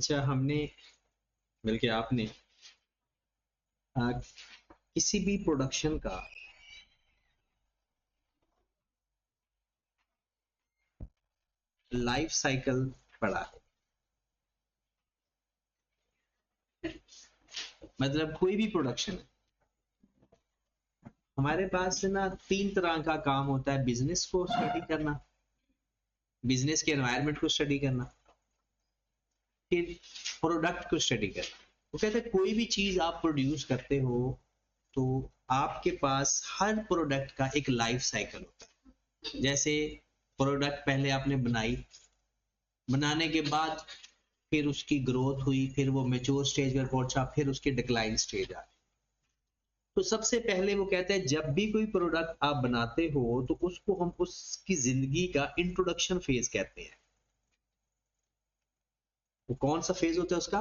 अच्छा, हमने बल्कि आपने किसी भी प्रोडक्शन का लाइफ साइकिल पढ़ा है? मतलब कोई भी प्रोडक्शन है, हमारे पास ना 3 तरह का काम होता है। बिजनेस को स्टडी करना, बिजनेस के एनवायरनमेंट को स्टडी करना, फिर प्रोडक्ट को स्टडी करना। वो कहते हैं कोई भी चीज आप प्रोड्यूस करते हो तो आपके पास हर प्रोडक्ट का एक लाइफ साइकिल होता है। जैसे प्रोडक्ट पहले आपने बनाई, बनाने के बाद फिर उसकी ग्रोथ हुई, फिर वो मैच्योर स्टेज पर पहुंचा, फिर उसकी डिक्लाइन स्टेज आ गई। तो सबसे पहले वो कहते हैं जब भी कोई प्रोडक्ट आप बनाते हो तो उसको हम उसकी जिंदगी का इंट्रोडक्शन फेज कहते हैं। वो कौन सा फेज होता है उसका?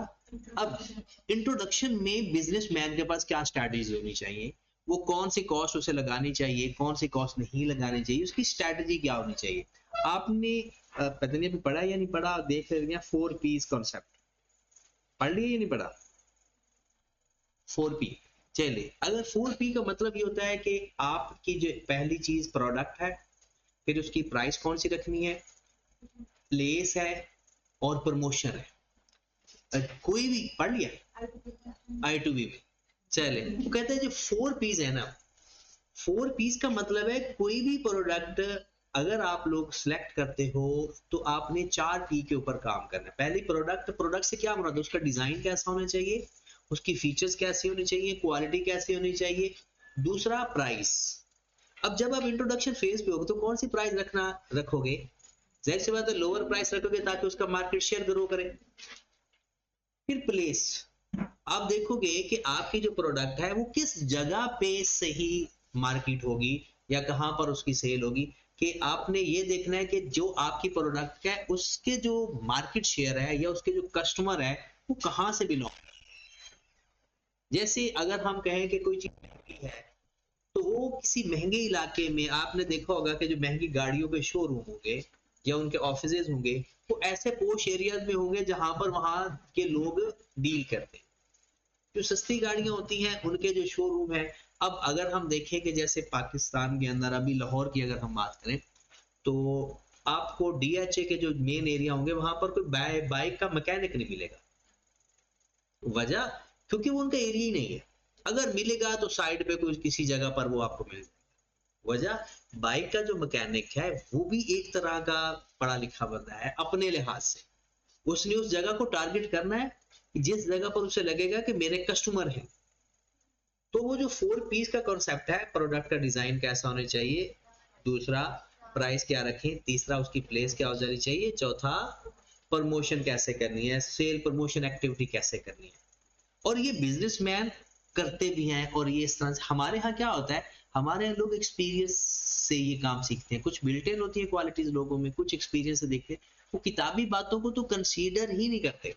अब इंट्रोडक्शन में बिजनेसमैन के पास क्या स्ट्रैटेजी होनी चाहिए, वो कौन सी कॉस्ट उसे लगानी चाहिए, कौन सी कॉस्ट नहीं लगानी चाहिए, उसकी स्ट्रैटेजी क्या होनी चाहिए। आपने पता नहीं अभी पढ़ा या नहीं पढ़ा, देख रहे 4 पीस कॉन्सेप्ट पढ़ लिया या नहीं पढ़ा? 4 पी। चलिए, अगर 4 पी का मतलब ये होता है कि आपकी जो पहली चीज प्रोडक्ट है, फिर उसकी प्राइस कौन सी रखनी है, प्लेस है और प्रमोशन है। कोई भी पढ़ लिया I2B में? चले, तो कहते हैं जो 4 पीस है ना, 4 पीस का मतलब है कोई भी प्रोडक्ट अगर आप लोग सिलेक्ट करते हो तो आपने 4 पी के ऊपर काम करना है। पहली प्रोडक्ट, प्रोडक्ट से क्या मुराद है? उसका डिजाइन कैसा होना चाहिए, उसकी फीचर्स कैसी होनी चाहिए, क्वालिटी कैसी होनी चाहिए। दूसरा प्राइस। अब जब आप इंट्रोडक्शन फेज पे हो तो कौन सी प्राइस रखोगे? जाहिर सी बात है लोअर प्राइस रखोगे ताकि उसका मार्केट शेयर ग्रो करे। फिर प्लेस, आप देखोगे कि आपकी जो प्रोडक्ट है वो किस जगह पे सही मार्केट होगी या कहां पर उसकी सेल होगी। कि आपने ये देखना है कि जो आपकी प्रोडक्ट है उसके जो मार्केट शेयर है या उसके जो कस्टमर है वो कहां से बिलोंग। जैसे अगर हम कहें कि कोई चीज महंगी है तो वो किसी महंगे इलाके में, आपने देखा होगा कि जो महंगी गाड़ियों के शोरूम होंगे या उनके ऑफिसेज होंगे वो ऐसे पोश एरियाज में होंगे जहां पर वहां के लोग डील करते हैं। जो सस्ती गाड़ियां होती हैं उनके जो शोरूम है। अब अगर हम देखें कि जैसे पाकिस्तान के अंदर अभी लाहौर की अगर हम बात करें तो आपको DHA के जो मेन एरिया होंगे वहां पर कोई बाइक का मैकेनिक नहीं मिलेगा। वजह, क्योंकि वो उनका एरिया ही नहीं है। अगर मिलेगा तो साइड पे कोई किसी जगह पर वो आपको मिल जाएगा। वजह, बाइक का जो मैकेनिक है वो भी एक तरह का पढ़ा लिखा बंदा है अपने लिहाज से। उसने उस जगह को टारगेट करना है जिस जगह पर उसे लगेगा कि मेरे कस्टमर हैं। तो वो जो 4 पीस का कॉन्सेप्ट है, प्रोडक्ट का डिजाइन कैसा होना चाहिए, दूसरा प्राइस क्या रखें, तीसरा उसकी प्लेस क्या हो जानी चाहिए, चौथा प्रमोशन कैसे करनी है, सेल प्रमोशन एक्टिविटी कैसे करनी है। और ये बिजनेसमैन करते भी हैं। और ये इस तरह से हमारे यहाँ क्या होता है, हमारे यहाँ लोग एक्सपीरियंस से ये काम सीखते हैं। कुछ बिल्ट इन होती है क्वालिटीज लोगों में, कुछ एक्सपीरियंस से देखते हैं। वो किताबी बातों को तो कंसीडर ही नहीं करते।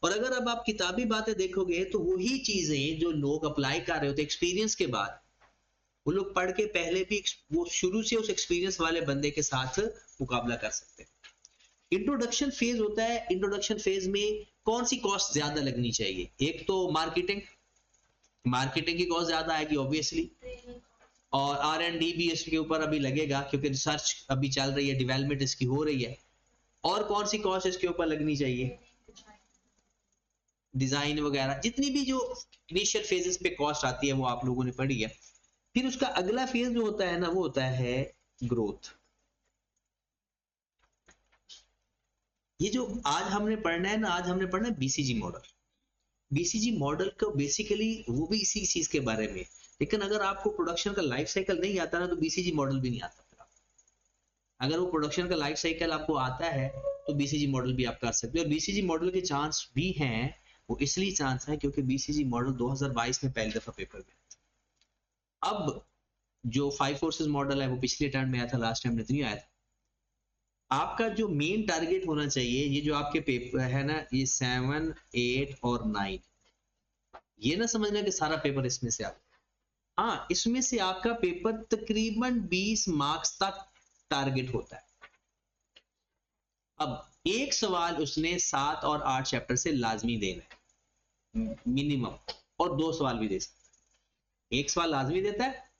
और अगर अब आप किताबी बातें देखोगे तो वही चीजें जो लोग अप्लाई कर रहे होते एक्सपीरियंस के बाद, वो लोग पढ़ के पहले भी वो शुरू से उस एक्सपीरियंस वाले बंदे के साथ मुकाबला कर सकते हैं। इंट्रोडक्शन फेज होता है, इंट्रोडक्शन फेज में कौन सी कॉस्ट ज्यादा लगनी चाहिए? एक तो मार्केटिंग, मार्केटिंग की कॉस्ट ज्यादा आएगी ऑब्वियसली, और R&D भी इसके ऊपर अभी लगेगा क्योंकि रिसर्च अभी चल रही है, डेवलपमेंट इसकी हो रही है। और कौन सी कॉस्ट इसके ऊपर लगनी चाहिए? डिजाइन वगैरह, जितनी भी जो इनिशियल फेजेस पे कॉस्ट आती है वो आप लोगों ने पढ़ी है। फिर उसका अगला फेज जो होता है ना वो होता है ग्रोथ। ये जो आज हमने पढ़ना है ना, आज हमने पढ़ना है BCG मॉडल। BCG मॉडल का बेसिकली वो भी इसी चीज के बारे में। लेकिन अगर आपको प्रोडक्शन का लाइफ साइकिल नहीं आता ना तो BCG मॉडल भी नहीं आता। अगर वो प्रोडक्शन का लाइफ साइकिल आपको आता है तो BCG मॉडल भी आप कर सकते हो। और BCG मॉडल के चांस भी हैं, वो इसलिए चांस है क्योंकि BCG मॉडल 2022 में पहली दफा पेपर में। अब जो 5 फोर्सेस मॉडल है वो पिछले टर्म में आया था, लास्ट टाइम नहीं आया था। आपका जो मेन टारगेट होना चाहिए, ये जो आपके पेपर है ना, ये 7, 8 और 9, ये ना समझना कि सारा पेपर इसमें से आता। हाँ, इसमें से आपका पेपर तकरीबन 20 मार्क्स तक टारगेट होता है। अब एक सवाल उसने 7 और 8 चैप्टर से लाजमी देना है मिनिमम, और 2 सवाल भी दे सकता है। एक सवाल लाजमी देता है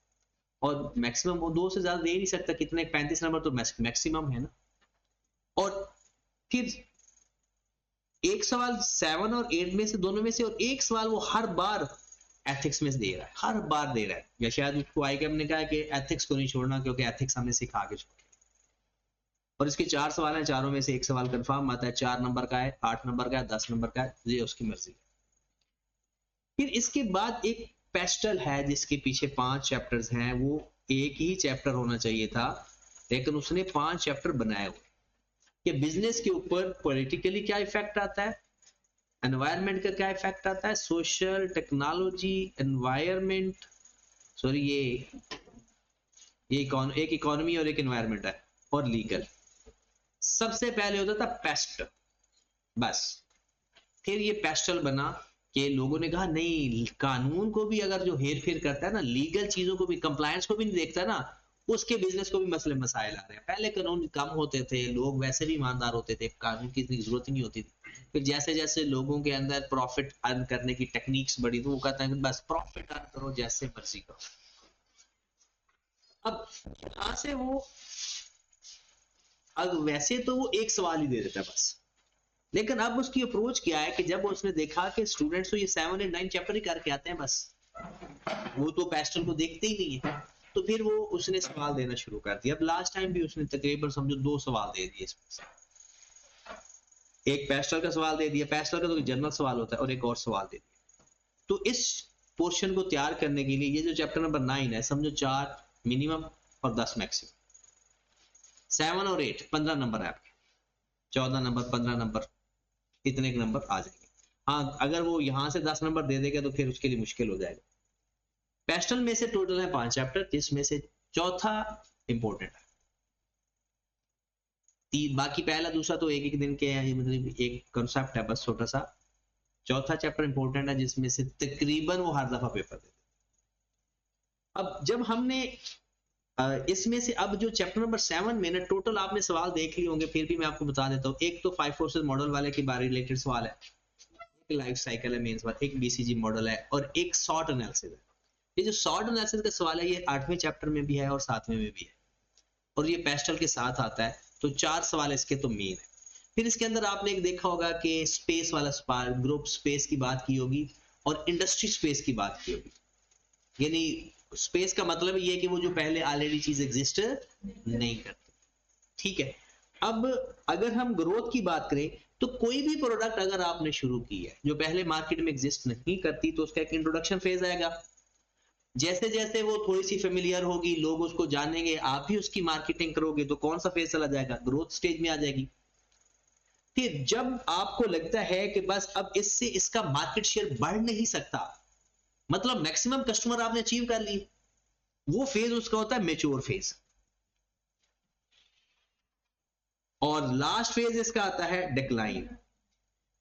और मैक्सिमम वो 2 से ज्यादा दे ही नहीं सकता, कितने 35 नंबर तो मैक्सिमम है ना। और फिर एक सवाल 7 और 8 में से, दोनों में से, और एक सवाल वो हर बार एथिक्स में से दे रहा है, हर बार दे रहा है। या शायद उसको आईकेएम ने कहा है कि एथिक्स को नहीं छोड़ना क्योंकि एथिक्स हमें सिखा के छोड़े। और इसके 4 सवाल हैं, चारों में से एक सवाल कंफर्म आता है, 4 नंबर का है, 8 नंबर का है, 10 नंबर का है, ये उसकी मर्जी। फिर इसके बाद एक पेस्टल है जिसके पीछे 5 चैप्टर्स हैं, वो एक ही चैप्टर होना चाहिए था लेकिन उसने 5 चैप्टर बनाए हुए कि बिजनेस के ऊपर पॉलिटिकली क्या इफेक्ट आता है, एनवायरनमेंट का क्या इफेक्ट आता है, सोशल, टेक्नोलॉजी, एनवायरनमेंट, सॉरी ये एक इकोनॉमी और एक एनवायरनमेंट है, और लीगल। सबसे पहले होता था पेस्ट, बस। फिर ये पेस्टल बना कि लोगों ने कहा नहीं, कानून को भी अगर जो हेर फेर करता है ना, लीगल चीजों को भी, कंप्लायंस को भी नहीं देखता ना, उसके बिजनेस को भी मसले मसाइल आ रहे हैं। पहले कानून कम होते थे, लोग वैसे भी ईमानदार होते थे, कानून की इतनी जरूरत ही नहीं होती थी। फिर जैसे जैसे लोगों के अंदर प्रॉफिट अर्न करने की टेक्निक्स बढ़ी, तो वो कहता है कि बस प्रॉफिट अर्न करो, जैसे मर्जी करो। अब यहां से वो, अब वैसे तो वो एक सवाल ही दे देता है बस, लेकिन अब उसकी अप्रोच क्या है कि जब उसने देखा कि स्टूडेंट्स तो ये 7 और 9 चैप्टर ही करके आते हैं बस, वो तो पेस्टल को देखते ही नहीं है, तो फिर वो उसने सवाल देना शुरू कर दिया। अब लास्ट टाइम भी उसने तकरीबन समझो 2 सवाल दे दिए इसमें से। एक पेस्टल का सवाल दे दिया, पेस्टल का तो जनरल सवाल होता है, और एक और सवाल दे दिया। तो इस पोर्शन को तैयार करने के लिए ये जो चैप्टर नंबर 9 है, समझो 4 मिनिमम और 10 मैक्सिमम, 7 और 8 15 नंबर है आपके, 14 नंबर 15 नंबर, इतने के नंबर आ जाएंगे। हाँ, अगर वो यहां से 10 नंबर दे देगा तो फिर उसके लिए मुश्किल हो जाएगा। पेस्टल में से टोटल है 5 चैप्टर, जिसमें से चौथा इंपॉर्टेंट है, बाकी पहला दूसरा तो एक एक दिन के हैं, मतलब एक कंसेप्ट है बस छोटा सा। चौथा चैप्टर इंपॉर्टेंट है जिसमें से तकरीबन वो हर दफा पेपर देते। अब जब हमने इसमें से, अब जो चैप्टर नंबर 7 में ना टोटल आपने सवाल देख लिए होंगे, फिर भी मैं आपको बता देता हूँ। एक तो 5 फोर्सेस मॉडल वाले के बारे रिलेटेड सवाल है, एक लाइफ साइकिल है मेन सवाल, एक बीसीजी मॉडल है, और एक शॉर्ट एनालिसिस है। ये जो शॉर्ट एनालिसिस का सवाल है, ये 8वें चैप्टर में भी है और 7वें में भी है, और ये पेस्टल के साथ आता है। तो 4 सवाल इसके तो मेन है। फिर इसके अंदर आपने एक देखा होगा कि स्पेस वाला सवाल, ग्रुप स्पेस की बात की होगी और इंडस्ट्री स्पेस की बात की होगी। यानी स्पेस का मतलब ये है कि वो जो पहले ऑलरेडी चीज एग्जिस्ट नहीं करती, ठीक है। अब अगर हम ग्रोथ की बात करें, तो कोई भी प्रोडक्ट अगर आपने शुरू की है जो पहले मार्केट में एग्जिस्ट नहीं करती, तो उसका एक इंट्रोडक्शन फेज आएगा। जैसे जैसे वो थोड़ी सी फेमिलियर होगी, लोग उसको जानेंगे, आप भी उसकी मार्केटिंग करोगे, तो कौन सा फेज चला जाएगा, ग्रोथ स्टेज में आ जाएगी। फिर जब आपको लगता है कि बस अब इससे इसका मार्केट शेयर बढ़ नहीं सकता, मतलब मैक्सिमम कस्टमर आपने अचीव कर लिए, वो फेज उसका होता है मेच्योर फेज। और लास्ट फेज इसका आता है डिक्लाइन,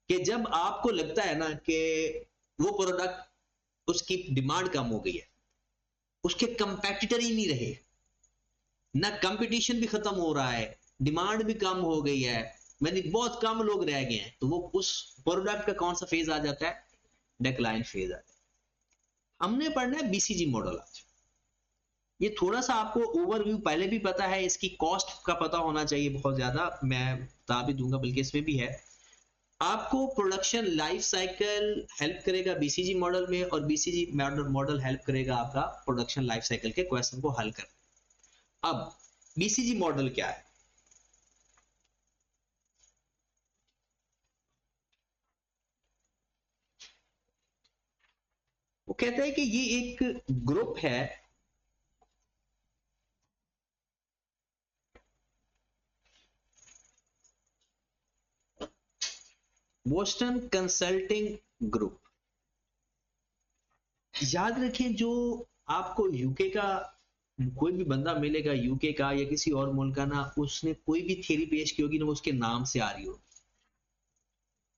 कि जब आपको लगता है ना कि वो प्रोडक्ट, उसकी डिमांड कम हो गई है, उसके कंपेटिटर ही नहीं रहे, ना कंपटीशन भी खत्म हो रहा है, डिमांड भी कम हो गई है, मैंने बहुत कम लोग रह गए हैं, तो वो उस प्रोडक्ट का कौन सा फेज आ जाता है, डिक्लाइन फेज आ जाता है। हमने पढ़ना है बीसीजी मॉडल आज। ये थोड़ा सा आपको ओवरव्यू पहले भी पता है, इसकी कॉस्ट का पता होना चाहिए बहुत ज्यादा, मैं बता भी दूंगा, बल्कि इसमें भी है। आपको प्रोडक्शन लाइफ साइकिल हेल्प करेगा बीसीजी मॉडल में, और बीसीजी मॉडल हेल्प करेगा आपका प्रोडक्शन लाइफ साइकिल के क्वेश्चन को हल करने। अब बीसीजी मॉडल क्या है, वो कहते हैं कि ये एक ग्रुप है, बोस्टन कंसल्टिंग ग्रुप। याद रखिए, जो आपको यूके का कोई भी बंदा मिलेगा, यूके का या किसी और मुल्क का ना, उसने कोई भी थ्योरी पेश की होगी ना, वो उसके नाम से आ रही होगी।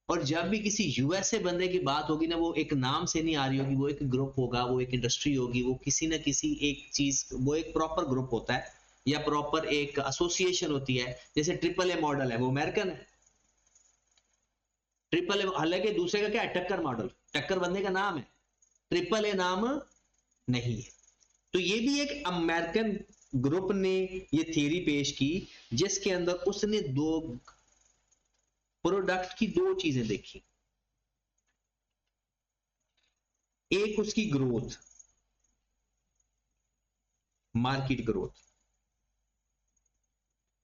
और जब भी किसी यूएसए बंदे की बात होगी ना, वो एक नाम से नहीं आ रही होगी, वो एक ग्रुप होगा, वो एक इंडस्ट्री होगी, वो किसी ना किसी एक चीज, वो एक प्रॉपर ग्रुप होता है या प्रॉपर एक एसोसिएशन होती है। जैसे ट्रिपल ए मॉडल है, वो अमेरिकन है, ट्रिपल ए, हालांकि दूसरे का क्या है, टक्कर मॉडल, टक्कर बंदे का नाम है, ट्रिपल ए नाम नहीं है। तो ये भी एक अमेरिकन ग्रुप ने ये थ्योरी पेश की, जिसके अंदर उसने दो प्रोडक्ट की दो चीजें देखी, एक उसकी ग्रोथ, मार्केट ग्रोथ,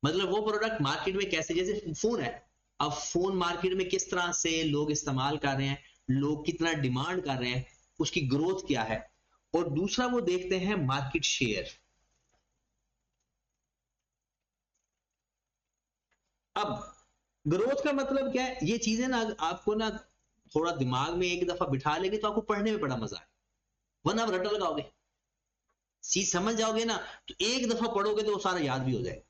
मतलब वो प्रोडक्ट मार्केट में कैसे, जैसे फोन है, अब फोन मार्केट में किस तरह से लोग इस्तेमाल कर रहे हैं, लोग कितना डिमांड कर रहे हैं, उसकी ग्रोथ क्या है। और दूसरा वो देखते हैं मार्केट शेयर। अब ग्रोथ का मतलब क्या है, ये चीजें ना आपको ना थोड़ा दिमाग में एक दफा बिठा लेंगे तो आपको पढ़ने में बड़ा मजा है, वरना आप रट्टा लगाओगे, चीज समझ जाओगे ना तो एक दफा पढ़ोगे तो वो सारा याद भी हो जाएगा,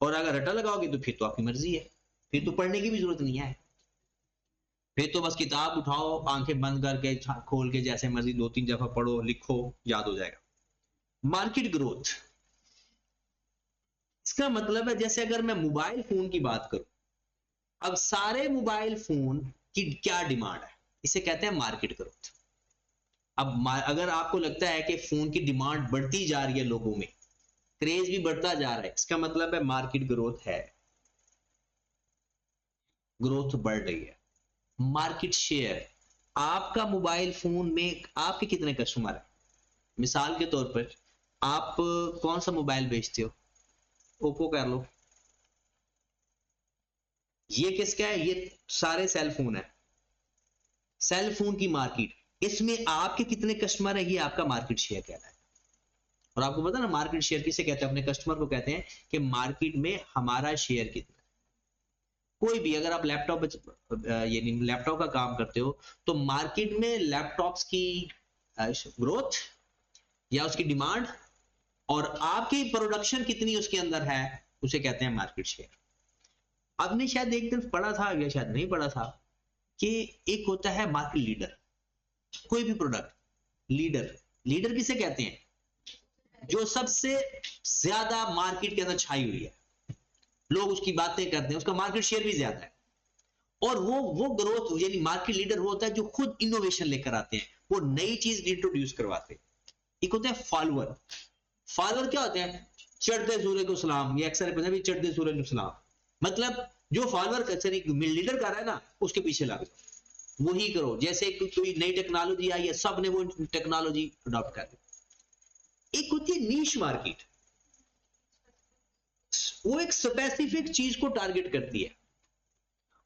और अगर रट्टा लगाओगे तो फिर तो आपकी मर्जी है, फिर तो पढ़ने की भी जरूरत नहीं है, फिर तो बस किताब उठाओ, आंखें बंद करके खोल के जैसे मर्जी 2-3 दफा पढ़ो, लिखो, याद हो जाएगा। मार्केट ग्रोथ, इसका मतलब है जैसे अगर मैं मोबाइल फोन की बात करूं, अब सारे मोबाइल फोन की क्या डिमांड है, इसे कहते हैं मार्केट ग्रोथ। अब अगर आपको लगता है कि फोन की डिमांड बढ़ती जा रही है, लोगों में क्रेज भी बढ़ता जा रहा है, इसका मतलब है मार्केट ग्रोथ है, ग्रोथ बढ़ रही है। मार्केट शेयर, आपका मोबाइल फोन में आपके कितने कस्टमर है, मिसाल के तौर पर आप कौन सा मोबाइल बेचते हो, ओप्पो कर लो, ये किसका है, ये सारे सेल फोन है, सेल फोन की मार्केट, इसमें आपके कितने कस्टमर है, ये आपका मार्केट शेयर कहता है। और आपको पता ना मार्केट शेयर किसे कहते हैं, अपने कस्टमर को कहते हैं कि मार्केट में हमारा शेयर कितना। कोई भी अगर आप लैपटॉप यानी लैपटॉप का काम करते हो तो मार्केट में लैपटॉप्स की ग्रोथ या उसकी डिमांड और आपकी प्रोडक्शन कितनी उसके अंदर है, उसे कहते हैं मार्केट शेयर। आपने शायद एक दिन पढ़ा था या शायद नहीं पढ़ा था कि एक होता है मार्केट लीडर, कोई भी प्रोडक्ट लीडर, लीडर किसे कहते हैं, जो सबसे ज्यादा मार्केट के अंदर छाई हुई है, लोग उसकी बातें करते हैं, उसका मार्केट शेयर भी ज्यादा है, और वो ग्रोथ यानी मार्केट लीडर वो होता है जो खुद इनोवेशन लेकर आते हैं, वो नई चीज इंट्रोड्यूस करवाते हैं। एक होता है फॉलोअर, फॉलोअर क्या होते हैं, चढ़ते सूरज को सलाम, ये अक्सर पंजाबी चढ़ते सूरज को सलाम, मतलब जो फॉलोअर लीडर कर रहा है ना उसके पीछे लग जाओ, वही करो, जैसे कोई नई टेक्नोलॉजी आई है सबने वो टेक्नोलॉजी अडॉप्ट कर ली। एक होती है नीश मार्केट, वो एक स्पेसिफिक चीज को टारगेट करती है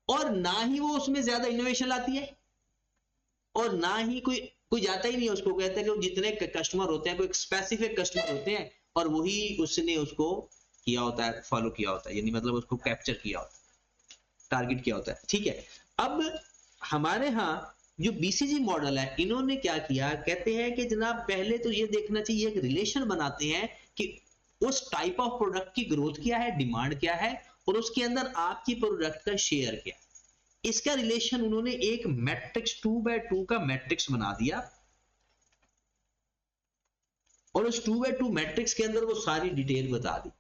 और ना ही वो उसमें ज्यादा इनोवेशन लाती है और ना ही कोई जाता ही नहीं, उसको कहते हैं कि जितने कस्टमर होते हैं कोई स्पेसिफिक कस्टमर होते हैं और वही उसने उसको किया होता है, फॉलो किया होता है, यानी मतलब उसको कैप्चर किया होता है, टारगेट किया होता है। ठीक है, अब हमारे यहाँ जो बीसीजी मॉडल है, इन्होंने क्या किया, कहते हैं कि जनाब पहले तो ये देखना चाहिए, एक रिलेशन बनाते हैं कि उस टाइप ऑफ प्रोडक्ट की ग्रोथ क्या है, डिमांड क्या है, और उसके अंदर आपकी प्रोडक्ट का शेयर क्या है, इसका रिलेशन उन्होंने एक मैट्रिक्स 2x2 का मैट्रिक्स बना दिया, और उस 2x2 मैट्रिक्स के अंदर वो सारी डिटेल बता दी।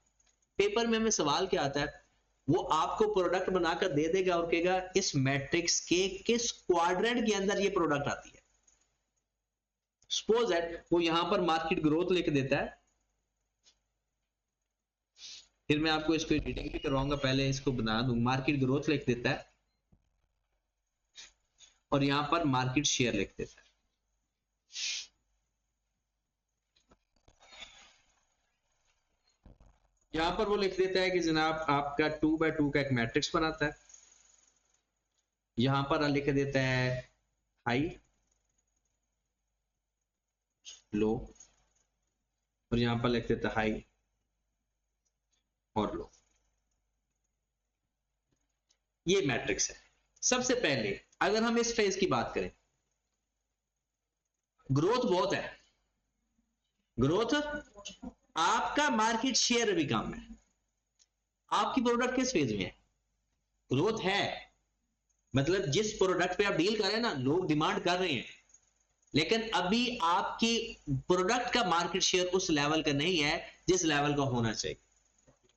पेपर में हमें सवाल क्या आता है, वो आपको प्रोडक्ट बनाकर दे देगा और कहेगा इस मैट्रिक्स के किस क्वाड्रेंट के अंदर ये प्रोडक्ट आती है। सपोज दैट वो यहां पर मार्केट ग्रोथ लिख देता है, फिर मैं आपको इसको एडिटिंग भी करवाऊंगा, पहले इसको बना दूं, मार्केट ग्रोथ लिख देता है और यहां पर मार्केट शेयर लिख देता है। यहां पर वो लिख देता है कि जनाब आपका 2x2 का एक मैट्रिक्स बनाता है, यहां पर लिख देता है हाई, लो, और यहां पर लिख देता है हाई और लो। ये मैट्रिक्स है। सबसे पहले अगर हम इस फेज की बात करें, ग्रोथ बहुत है, ग्रोथ, आपका मार्केट शेयर भी कम है, आपकी प्रोडक्ट किस फेज में है, ग्रोथ है, मतलब जिस प्रोडक्ट पे आप डील कर रहे हैं ना, लोग डिमांड कर रहे हैं, लेकिन अभी आपकी प्रोडक्ट का मार्केट शेयर उस लेवल का नहीं है जिस लेवल का होना चाहिए।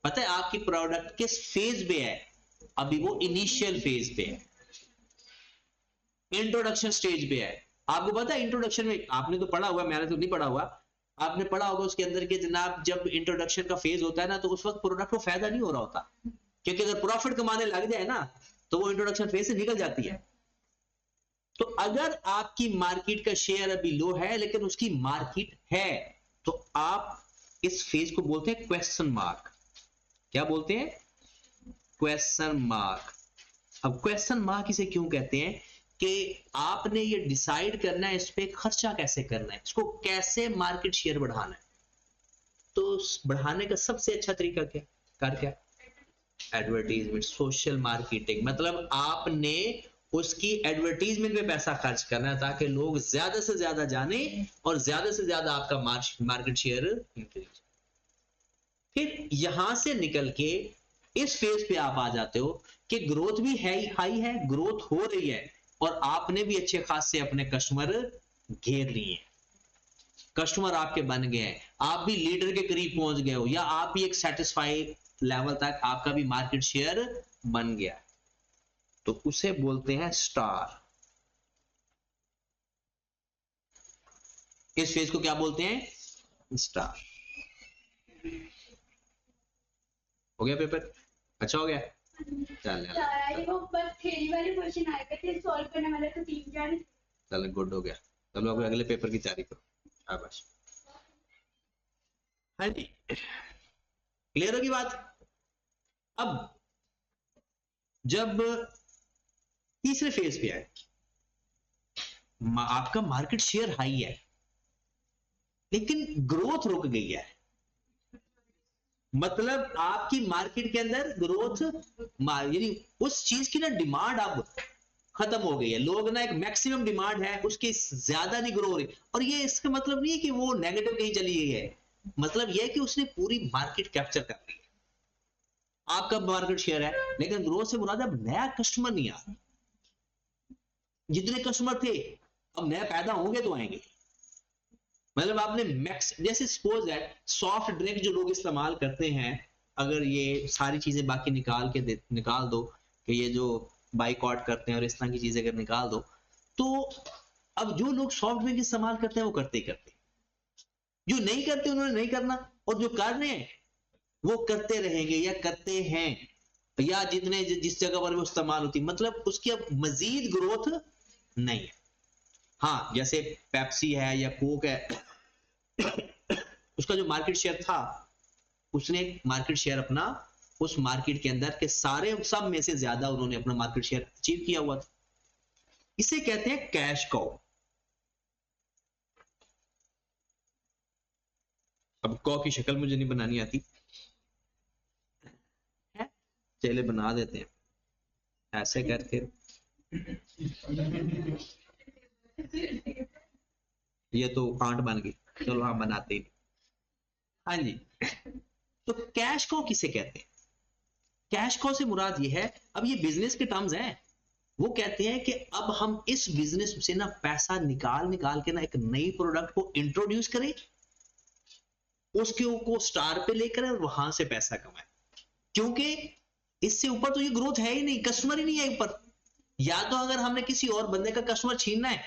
पता है आपकी प्रोडक्ट किस फेज पे है, अभी वो इनिशियल फेज पे है। इंट्रोडक्शन स्टेज पे है। आपको पता है इंट्रोडक्शन में, आपने तो पढ़ा हुआ, मैंने तो नहीं पढ़ा हुआ, आपने पढ़ा होगा उसके अंदर के जनाब, जब इंट्रोडक्शन का फेज होता है ना, तो उस वक्त प्रोडक्ट को फायदा नहीं हो रहा होता, क्योंकि अगर प्रॉफिट कमाने लग जाए ना तो वो इंट्रोडक्शन फेज से निकल जाती है। तो अगर आपकी मार्केट का शेयर अभी लो है लेकिन उसकी मार्केट है, तो आप इस फेज को बोलते हैं क्वेश्चन मार्क। क्या बोलते हैं? Question mark. अब क्वेश्चन मार्क इसे क्यों कहते हैं कि आपने ये डिसाइड करना है इस पे खर्चा कैसे करना है, इसको कैसे मार्केट शेयर बढ़ाना है। तो बढ़ाने का सबसे अच्छा तरीका क्या? Advertisement, social marketing. मतलब आपने उसकी एडवर्टीजमेंट पे पैसा खर्च करना है ताकि लोग ज्यादा से ज्यादा जाने और ज्यादा से ज्यादा आपका मार्केट शेयर इंक्रीज। फिर यहां से निकल के इस फेज पे आप आ जाते हो कि ग्रोथ भी है, हाई है, ग्रोथ हो रही है, और आपने भी अच्छे खासे अपने कस्टमर घेर लिए हैं, कस्टमर आपके बन गए हैं, आप भी लीडर के करीब पहुंच गए हो, या आप भी एक सेटिस्फाइड लेवल तक आपका भी मार्केट शेयर बन गया, तो उसे बोलते हैं स्टार। इस फेज को क्या बोलते हैं? स्टार। हो गया पेपर? अच्छा हो गया? चलो गुड हो गया। चलो अब अगले पेपर की तैयारी करो। शाबाश। हाँ जी, क्लियर होगी बात? अब जब तीसरे फेज पे आए, आपका मार्केट शेयर हाई है लेकिन ग्रोथ रुक गई है, मतलब आपकी मार्केट के अंदर ग्रोथ, यानी उस चीज की ना डिमांड अब खत्म हो गई है, लोग ना एक मैक्सिमम डिमांड है उसके ज्यादा नहीं ग्रो हो रही। और ये इसका मतलब नहीं है कि वो नेगेटिव कहीं चली गई है, मतलब ये है कि उसने पूरी मार्केट कैप्चर कर ली है। आपका मार्केट शेयर है लेकिन ग्रोथ से मुराद अब नया कस्टमर नहीं आ रहा, जितने कस्टमर थे अब नया पैदा होंगे तो आएंगे। मतलब आपने मैक्स, जैसे सपोज दैट सॉफ्ट ड्रिंक जो लोग इस्तेमाल करते हैं, अगर ये सारी चीजें बाकी निकाल दो कि ये जो बाइकआउट करते हैं और इस तरह की चीजें अगर निकाल दो, तो अब जो लोग सॉफ्ट ड्रिंक इस्तेमाल करते हैं वो करते ही करते, जो नहीं करते उन्होंने नहीं करना, और जो कर रहे हैं वो करते रहेंगे या करते हैं, या जितने जिस जगह पर वो इस्तेमाल होती, मतलब उसकी अब मजीद ग्रोथ नहीं है। हाँ, जैसे पेप्सी है या कोक है, उसका जो मार्केट शेयर था, उसने मार्केट शेयर अपना उस मार्केट के अंदर के सारे सब में से ज्यादा उन्होंने अपना मार्केट शेयर अचीव किया हुआ था। इसे कहते हैं कैश काउ। अब कौ की शक्ल मुझे नहीं बनानी आती है, चले बना देते हैं ऐसे करके। ये तो आंट बन गई, चलो हाँ बनाते ही। हाँ जी, तो कैश काउ किसे कहते हैं? कैश काउ से मुराद ये है, अब ये बिजनेस के टर्म्स हैं, वो कहते हैं कि अब हम इस बिजनेस से ना पैसा निकाल निकाल के ना एक नई प्रोडक्ट को इंट्रोड्यूस करें, उसके को स्टार पे लेकर और वहां से पैसा कमाए, क्योंकि इससे ऊपर तो ये ग्रोथ है ही नहीं, कस्टमर ही नहीं है ऊपर। या तो अगर हमने किसी और बंदे का कस्टमर छीनना है,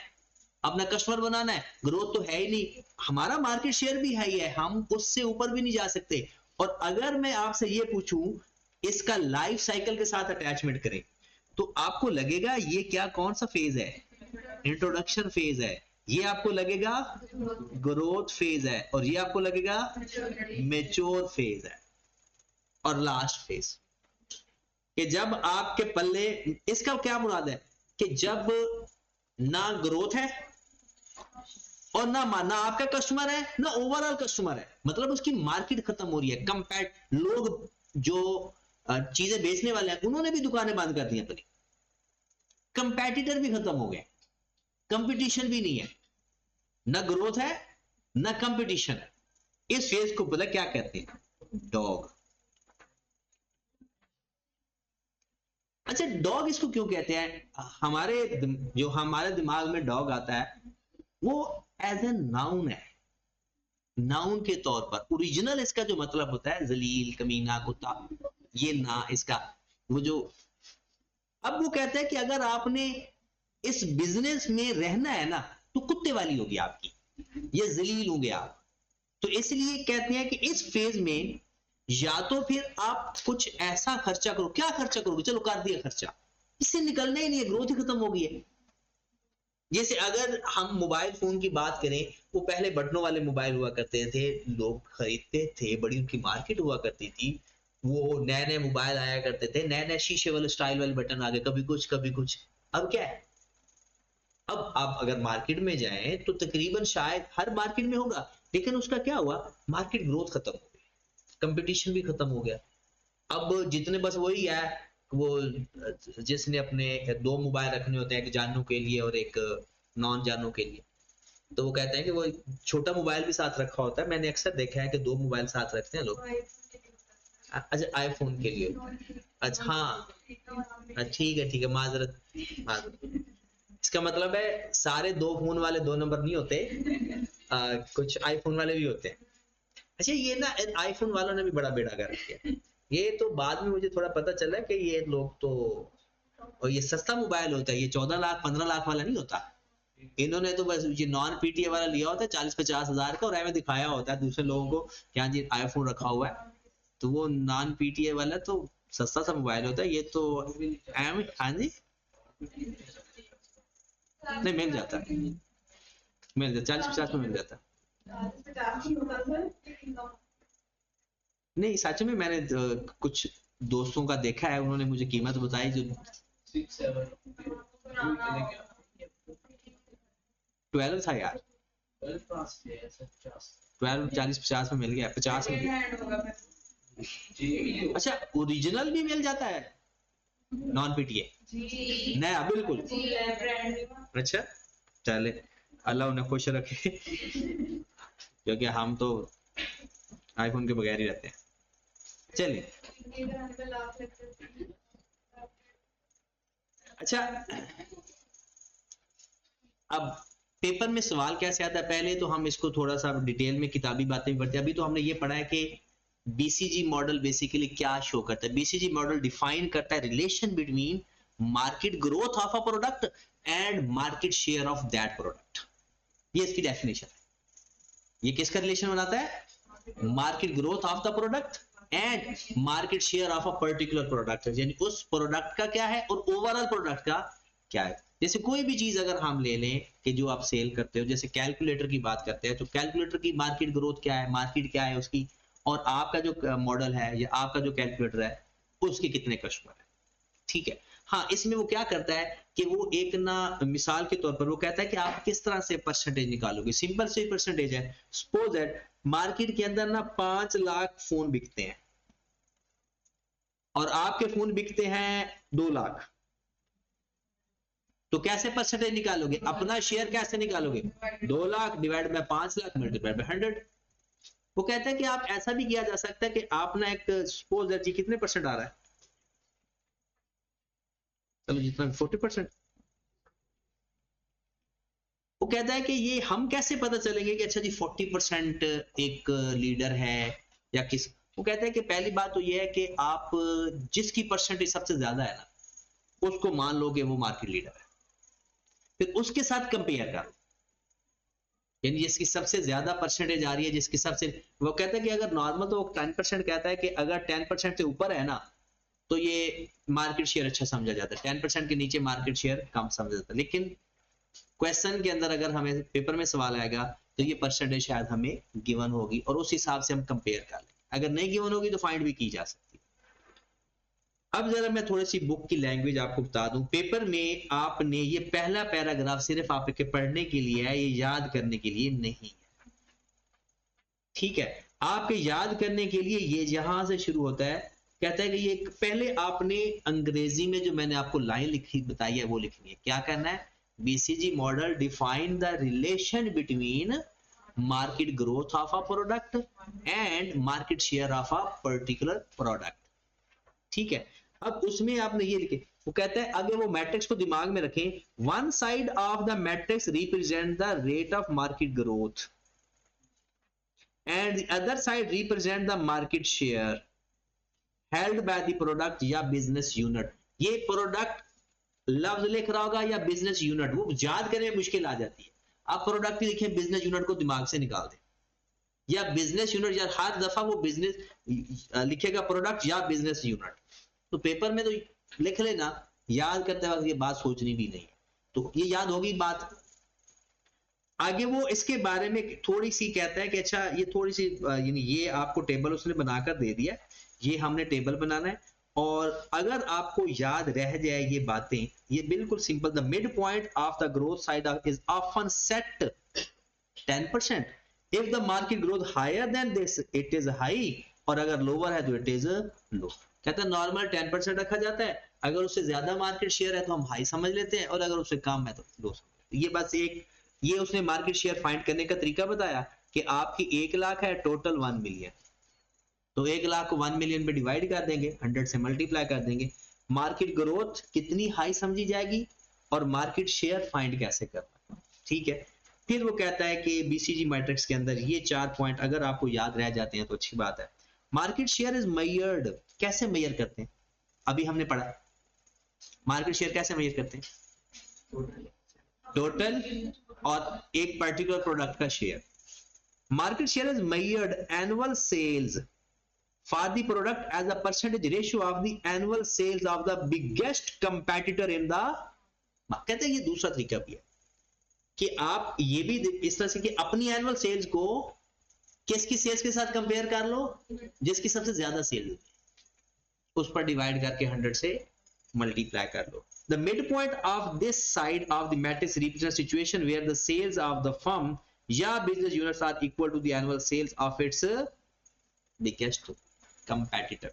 अपना कस्टमर बनाना है, ग्रोथ तो है ही नहीं, हमारा मार्केट शेयर भी हाई है, हम उससे ऊपर भी नहीं जा सकते। और अगर मैं आपसे ये पूछूं इसका लाइफ साइकिल के साथ अटैचमेंट करें, तो आपको लगेगा ये क्या, कौन सा फेज है? इंट्रोडक्शन फेज है। ये आपको लगेगा ग्रोथ फेज है, और ये आपको लगेगा मेच्योर फेज है, और लास्ट फेज कि जब आपके पल्ले, इसका क्या मुराद है कि जब ना ग्रोथ है और ना आपका कस्टमर है ना ओवरऑल कस्टमर है, मतलब उसकी मार्केट खत्म हो रही है, कंपेट लोग जो चीजें बेचने वाले हैं उन्होंने भी दुकानें बंद कर दी अपनी, कंपेटिटर भी खत्म हो गए, कंपटीशन भी नहीं है, ना ग्रोथ है ना कंपटीशन है। इस फेज को पता क्या कहते हैं? डॉग। अच्छा, डॉग इसको क्यों कहते हैं? जो हमारे दिमाग में डॉग आता है वो एज ए नाउन है, नाउन के तौर पर। ओरिजिनल इसका जो मतलब होता है जलील, कमीना, कुत्ता, ये ना इसका वो जो, अब वो कहता है कि अगर आपने इस बिजनेस में रहना है ना तो कुत्ते वाली होगी आपकी, ये जलील होंगे आप। तो इसलिए कहते हैं कि इस फेज में या तो फिर आप कुछ ऐसा खर्चा करो, क्या खर्चा करोगे, चलो कर दिया खर्चा, इससे निकलना ही नहीं है, ग्रोथ ही खत्म हो गई है। जैसे अगर हम मोबाइल फोन की बात करें, वो पहले बटनों वाले मोबाइल हुआ करते थे, लोग खरीदते थे, बड़ी उनकी मार्केट हुआ करती थी, वो नए नए मोबाइल आया करते थे, नए नए शीशे वाले स्टाइल वाले बटन आ गए, कभी कुछ कभी कुछ। अब क्या है, अब आप अगर मार्केट में जाएं तो तकरीबन शायद हर मार्केट में होगा, लेकिन उसका क्या हुआ, मार्केट ग्रोथ खत्म हो गई, कंपटीशन भी खत्म हो गया। अब जितने बस वही है, वो जिसने अपने दो मोबाइल रखने होते हैं, एक जानू के लिए और एक नॉन जानू के लिए, तो वो कहते हैं कि वो छोटा मोबाइल भी साथ रखा होता है, मैंने अक्सर देखा है कि दो मोबाइल साथ रखते हैं लोग। अच्छा, आईफोन के लिए, अच्छा हाँ, ठीक है माजरत, माजरत। इसका मतलब है सारे दो फोन वाले दो नंबर नहीं होते, कुछ आईफोन वाले भी होते हैं। अच्छा, ये ना आईफोन वालों ने भी बड़ा बेड़ा कर रखा, ये तो बाद में मुझे थोड़ा पता चला कि ये लोग तो, और ये सस्ता मोबाइल होता है, ये 14 लाख 15 लाख वाला नहीं होता, इन्होंने तो बस ये नॉन पीटीए वाला लिया होता है 40-50 हजार का, और ऐਵੇਂ दिखाया होता है दूसरे लोगों को कि हाँ जी आईफोन रखा हुआ है, तो वो नॉन पीटीए वाला तो सस्ता सा मोबाइल होता है, ये तो हाँ जी, नहीं मिल जाता है, मिल जाता 40-50 में मिल जाता है। नहीं सच में मैंने कुछ दोस्तों का देखा है, उन्होंने मुझे कीमत बताई जो 12 था यार, 12 40-50 में मिल गया, 50 में। अच्छा, ओरिजिनल भी मिल जाता है नॉन पीटीए नया बिल्कुल, अच्छा चले, अल्लाह उन्हें खुश रखे, क्योंकि हम तो आईफोन के बगैर ही रहते हैं। चलिए, अच्छा अब पेपर में सवाल कैसे आता है, पहले तो हम इसको थोड़ा सा डिटेल में किताबी बातें पढ़ते हैं। अभी तो हमने ये पढ़ा है कि बीसीजी मॉडल बेसिकली क्या शो करता है। बीसीजी मॉडल डिफाइन करता है relation between market growth of a product and market share of that product, ये इसकी डेफिनेशन है। ये किसका रिलेशन बनाता है, market growth of the product and market share of a particular product, यानी उस प्रोडक्ट का क्या है और ओवरऑल प्रोडक्ट का क्या है। जैसे कोई भी चीज अगर हम ले लें कि जो आप सेल करते हो, जैसे कैलकुलेटर की बात करते हैं, तो कैलकुलेटर की मार्केट ग्रोथ क्या है, मार्केट क्या है उसकी, और आपका जो मॉडल है या आपका जो कैलकुलेटर है उसके कितने कस्टमर है, ठीक है। हाँ, इसमें वो क्या करता है कि वो एक ना मिसाल के तौर पर वो कहता है कि आप किस तरह से परसेंटेज निकालोगे। सिंपल से परसेंटेज है, सपोज दैट मार्केट के अंदर ना 5 लाख फोन बिकते हैं और आपके फोन बिकते हैं 2 लाख, तो कैसे परसेंटेज निकालोगे, अपना शेयर कैसे निकालोगे, 2 lakh divide by 5 lakh multiply by 100। वो कहता है कि आप ऐसा भी किया जा सकता है कि आप ना एक सपोज दैट जी कितने परसेंट आ रहा है, चलो जितना 40%। वो कहता है कि ये हम कैसे पता चलेंगे कि अच्छा जी 40% एक लीडर है या किस। वो कहता है कि पहली बात तो ये है कि आप जिसकी परसेंटेज सबसे ज्यादा है ना उसको मान लो कि वो मार्केट लीडर है, फिर उसके साथ कंपेयर करो, यानी जिसकी सबसे ज्यादा परसेंटेज आ रही है, जिसकी सबसे, वो कहता है कि अगर नॉर्मल तो वो 10% कहता है कि अगर 10% से ऊपर है ना तो ये मार्केट शेयर अच्छा समझा जाता है, 10% के नीचे मार्केट शेयर कम समझा जाता है। लेकिन क्वेश्चन के अंदर अगर हमें पेपर में सवाल आएगा तो ये परसेंटेज शायद हमें गिवन होगी और उस हिसाब से हम कंपेयर कर लेंगे, अगर नहीं गिवन होगी तो फाइंड भी की जा सकती है। अब जरा मैं थोड़ी सी बुक की लैंग्वेज आपको बता दूं, पेपर में आपने ये पहला पैराग्राफ सिर्फ आपके पढ़ने के लिए है, ये याद करने के लिए नहीं है, ठीक है। आपके याद करने के लिए ये यहां से शुरू होता है, कहता है कि ये पहले आपने अंग्रेजी में जो मैंने आपको लाइन लिखी बताई है वो लिखनी है। क्या करना है, BCG model define the relation between market growth of a product and market share of a particular product, ठीक है। अब उसमें आपने ये लिखे, वो कहता है अगर वो मैट्रिक्स को दिमाग में रखें, one side of the matrix represent the rate of market growth and the other side represent the market share held by the product या business unit। ये प्रोडक्ट लफ्ज लिख रहा होगा या बिजनेस यूनिट, वो याद करने में मुश्किल आ जाती है। आप प्रोडक्ट लिखे, बिजनेस यूनिट को दिमाग से निकाल दें, या बिजनेस यूनिट, या हर दफा वो बिजनेस लिखेगा प्रोडक्ट या बिजनेस यूनिट, तो पेपर में तो लिख लेना, याद करते वक्त ये बात सोचनी भी नहीं, तो ये याद होगी बात। आगे वो इसके बारे में थोड़ी सी कहता है कि अच्छा ये थोड़ी सी यानी ये आपको टेबल उसने बनाकर दे दिया, ये हमने टेबल बनाना है, और अगर आपको याद रह जाए ये बातें, ये बिल्कुल simple, the mid point of the growth side is often set 10%, if the market growth higher than this it is high, और अगर लोअर है तो इट इज लो। कहता है नॉर्मल 10% रखा जाता है, अगर उससे ज्यादा मार्केट शेयर है तो हम हाई समझ लेते हैं, और अगर उससे कम है तो लो समझ लेते हैं। ये बस एक, ये उसने मार्केट शेयर फाइंड करने का तरीका बताया कि आपकी 1 लाख है, टोटल 1 मिलियन, तो 1 लाख को 1 मिलियन पे डिवाइड कर देंगे, 100 से मल्टीप्लाई कर देंगे, मार्केट ग्रोथ कितनी हाई समझी जाएगी, और मार्केट शेयर फाइंड कैसे करना, ठीक है। फिर वो कहता है कि बीसीजी मैट्रिक्स के अंदर ये 4 पॉइंट अगर आपको याद रह जाते हैं तो अच्छी बात है। मार्केट शेयर इज मेजर्ड, कैसे मेजर करते हैं, अभी हमने पढ़ा, मार्केट शेयर कैसे मेजर करते हैं, टोटल और एक पर्टिकुलर प्रोडक्ट का share. Market share is measured annual sales for the product as a percentage ratio of the annual sales of the biggest competitor in the, कहते हैं ये दूसरा तरीका भी है कि आप ये भी इस तरह से कि अपनी एनुअल सेल्स को किसकी सेल्स के साथ कंपेयर कर लो, जिसकी सबसे ज्यादा सेल उस पर डिवाइड करके 100 से मल्टीप्लाई कर लो। The midpoint of this side of the matrix represents a situation where the sales of the firm या business units are equal to the annual sales of its biggest competitor.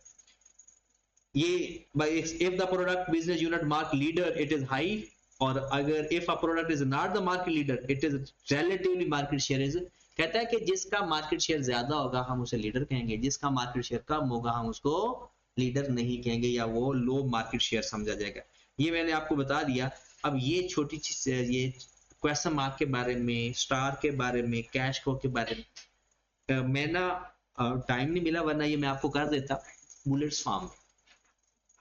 ये if the product business unit mark leader it is high, और अगर if a product is not the market leader it is relatively market share is, कहता है कि जिसका market share ज्यादा होगा हम उसे लीडर कहेंगे, जिसका मार्केट शेयर कम होगा हम उसको लीडर नहीं कहेंगे, या वो लो मार्केट शेयर समझा जाएगा। ये मैंने आपको बता दिया। अब ये छोटी चीज, ये क्वेश्चन मार्क के बारे में, स्टार के बारे में, कैश फ्लो के बारे में मैं ना टाइम नहीं मिला, वरना ये मैं आपको कर देता बुलेट्स फॉर्म में,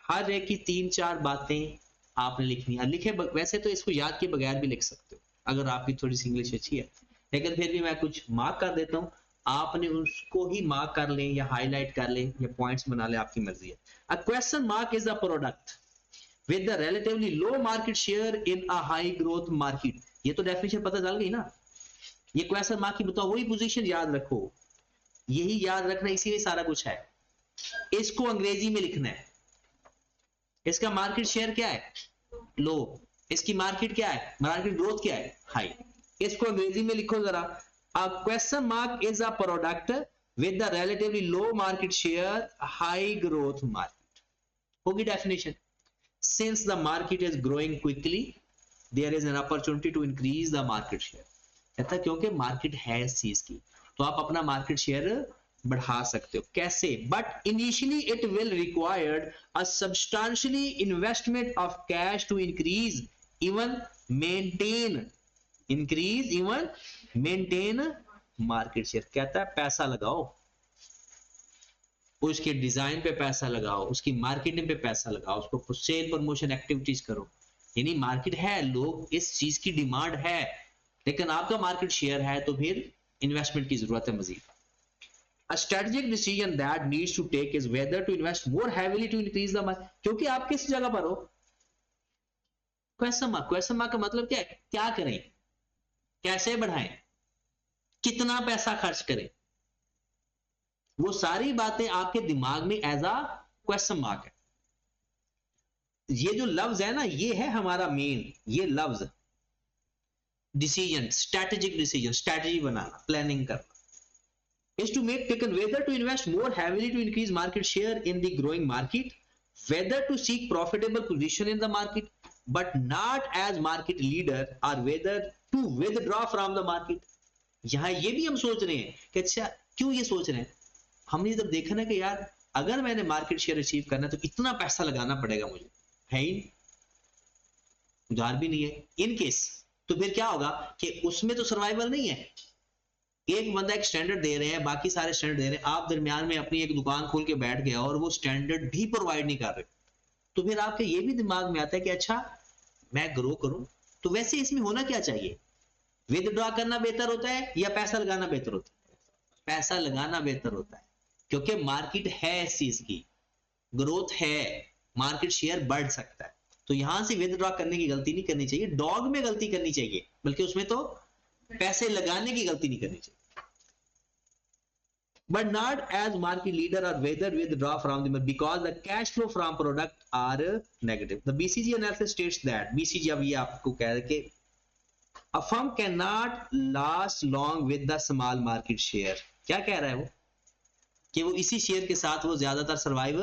हर एक की 3-4 बातें आपने लिखनी है, लिखे वैसे तो इसको याद के बगैर भी लिख सकते हो अगर आपकी थोड़ी सी इंग्लिश अच्छी है, लेकिन फिर भी मैं कुछ मार्क कर देता हूँ, आपने उसको ही मार्क कर लें या हाईलाइट कर लें या पॉइंट्स बना लें, आपकी मर्जी है। A question mark is a product with the relatively low market share in a high growth market, ये तो डेफिनेशन पता चल गई ना। ये क्वेश्चन मार्क की बताओ, वही पोजीशन याद रखो, यही याद रखना, इसी में सारा कुछ है। इसको अंग्रेजी में लिखना है, इसका मार्केट शेयर क्या है, लो, इसकी मार्केट क्या है, मार्केट ग्रोथ क्या है, हाई। इसको अंग्रेजी में लिखो जरा, a question mark is a product with the relatively low market share high growth market, होगी definition. Since the market is growing quickly, there is an opportunity to increase the market share. कहता है क्योंकि market है इस चीज की, तो आप अपना मार्केट शेयर बढ़ा सकते हो। कैसे? But initially it will require a substantially investment of cash to increase, even maintain market share. कहता है पैसा लगाओ, उसके डिजाइन पे पैसा लगाओ, उसकी मार्केटिंग पे पैसा लगाओ, उसको सेल प्रमोशन एक्टिविटीज करो। यानी मार्केट है, लोग इस चीज की डिमांड है, लेकिन आपका मार्केट शेयर है तो फिर इन्वेस्टमेंट की जरूरत है मजीद। A strategic decision that needs to take is whether to invest more heavily to increase the market, क्योंकि आप किस जगह पर हो, क्वेश्चन मार्क का मतलब क्या है, क्या करें, कैसे बढ़ाएं, कितना पैसा खर्च करें, वो सारी बातें आपके दिमाग में एज अ क्वेश्चन मार्क है। ये जो लफ्ज है ना, ये है हमारा मेन, ये लफ्ज डिसीजन, स्ट्रेटेजिक डिसीजन, स्ट्रेटजी बनाना, प्लानिंग करना, is to make taken whether to invest more heavily to increase market share in the growing market, whether to seek profitable position in the market but not as market leader, or whether to withdraw from the market। यहां ये भी हम सोच रहे हैं कि अच्छा क्यों ये सोच रहे हैं, हमने जब देखा ना कि यार अगर मैंने मार्केट शेयर अचीव करना है तो इतना पैसा लगाना पड़ेगा मुझे, है ही उधार भी नहीं है इन केस, तो फिर क्या होगा कि उसमें तो सर्वाइवल नहीं है। एक बंदा एक स्टैंडर्ड दे रहे हैं, बाकी सारे स्टैंडर्ड दे रहे हैं, आप दरमियान में अपनी एक दुकान खोल के बैठ गया और वो स्टैंडर्ड भी प्रोवाइड नहीं कर रहे, तो फिर आपके ये भी दिमाग में आता है कि अच्छा मैं ग्रो करूं, तो वैसे इसमें होना क्या चाहिए, विदड्रॉ करना बेहतर होता है या पैसा लगाना बेहतर होता है? पैसा लगाना बेहतर होता है, क्योंकि मार्केट है इस चीज की, ग्रोथ है, मार्केट शेयर बढ़ सकता है। तो यहां से विदड्रॉ करने की गलती नहीं करनी चाहिए, डॉग में गलती करनी चाहिए, बल्कि उसमें तो पैसे लगाने की गलती नहीं करनी चाहिए। But not as market leader or whether withdraw from them because the cash flow from product are negative. The BCG analysis states that BCG, अब ये आपको कह रहे कि a firm cannot last long with the small market share. क्या कह रहा है वो, कि वो इसी शेयर के साथ वो ज्यादातर सर्वाइव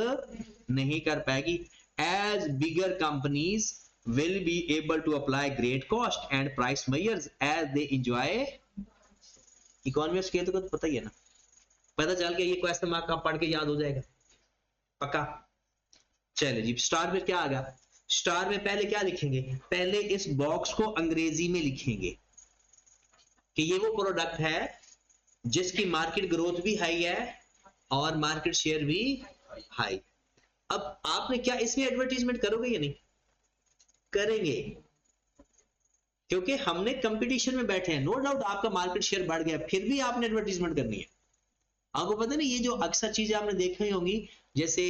नहीं कर पाएगी, as bigger companies will be able to apply great cost and price measures as they enjoy economy of scale। तो पता ही है ना, पता चल के ये क्वेश्चन मार्क का पढ़ के याद हो जाएगा पक्का। चलिए जी, स्टार में क्या आ गया, स्टार में पहले क्या लिखेंगे, पहले इस बॉक्स को अंग्रेजी में लिखेंगे कि ये वो प्रोडक्ट है जिसकी मार्केट ग्रोथ भी हाई है और मार्केट शेयर भी हाई। अब आपने क्या इसमें एडवर्टीजमेंट करोगे या नहीं करेंगे, क्योंकि हमने कंपटीशन में बैठे हैं, नो डाउट आपका मार्केट शेयर बढ़ गया, फिर भी आपने एडवर्टीजमेंट करनी है। आपको पता नहीं, ये जो अक्सर चीजें आपने देखी होंगी, जैसे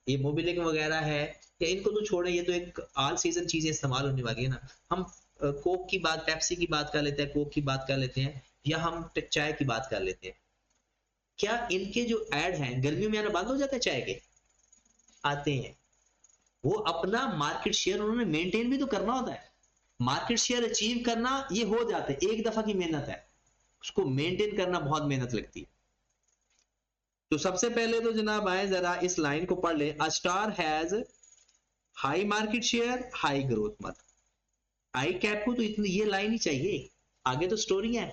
ये मोबिलिक वगैरह है, या इनको तो छोड़े, ये तो एक ऑल सीजन चीजें इस्तेमाल होने वाली है ना। हम कोक की बात, पेप्सी की बात कर लेते हैं, कोक की बात कर लेते हैं, या हम चाय की बात कर लेते हैं। क्या इनके जो एड हैं गर्मियों में आना बंद हो जाते हैं, चाय के आते हैं, वो अपना मार्केट शेयर उन्होंने मेंटेन भी तो करना होता है। मार्केट शेयर अचीव करना ये हो जाता है, एक दफा की मेहनत है, उसको मेंटेन करना बहुत मेहनत लगती है। तो सबसे पहले तो जनाब आए जरा इस लाइन को पढ़ लें, a star has high market share high growth. मत आई कैप को तो इतनी ये लाइन ही चाहिए, आगे तो स्टोरी है,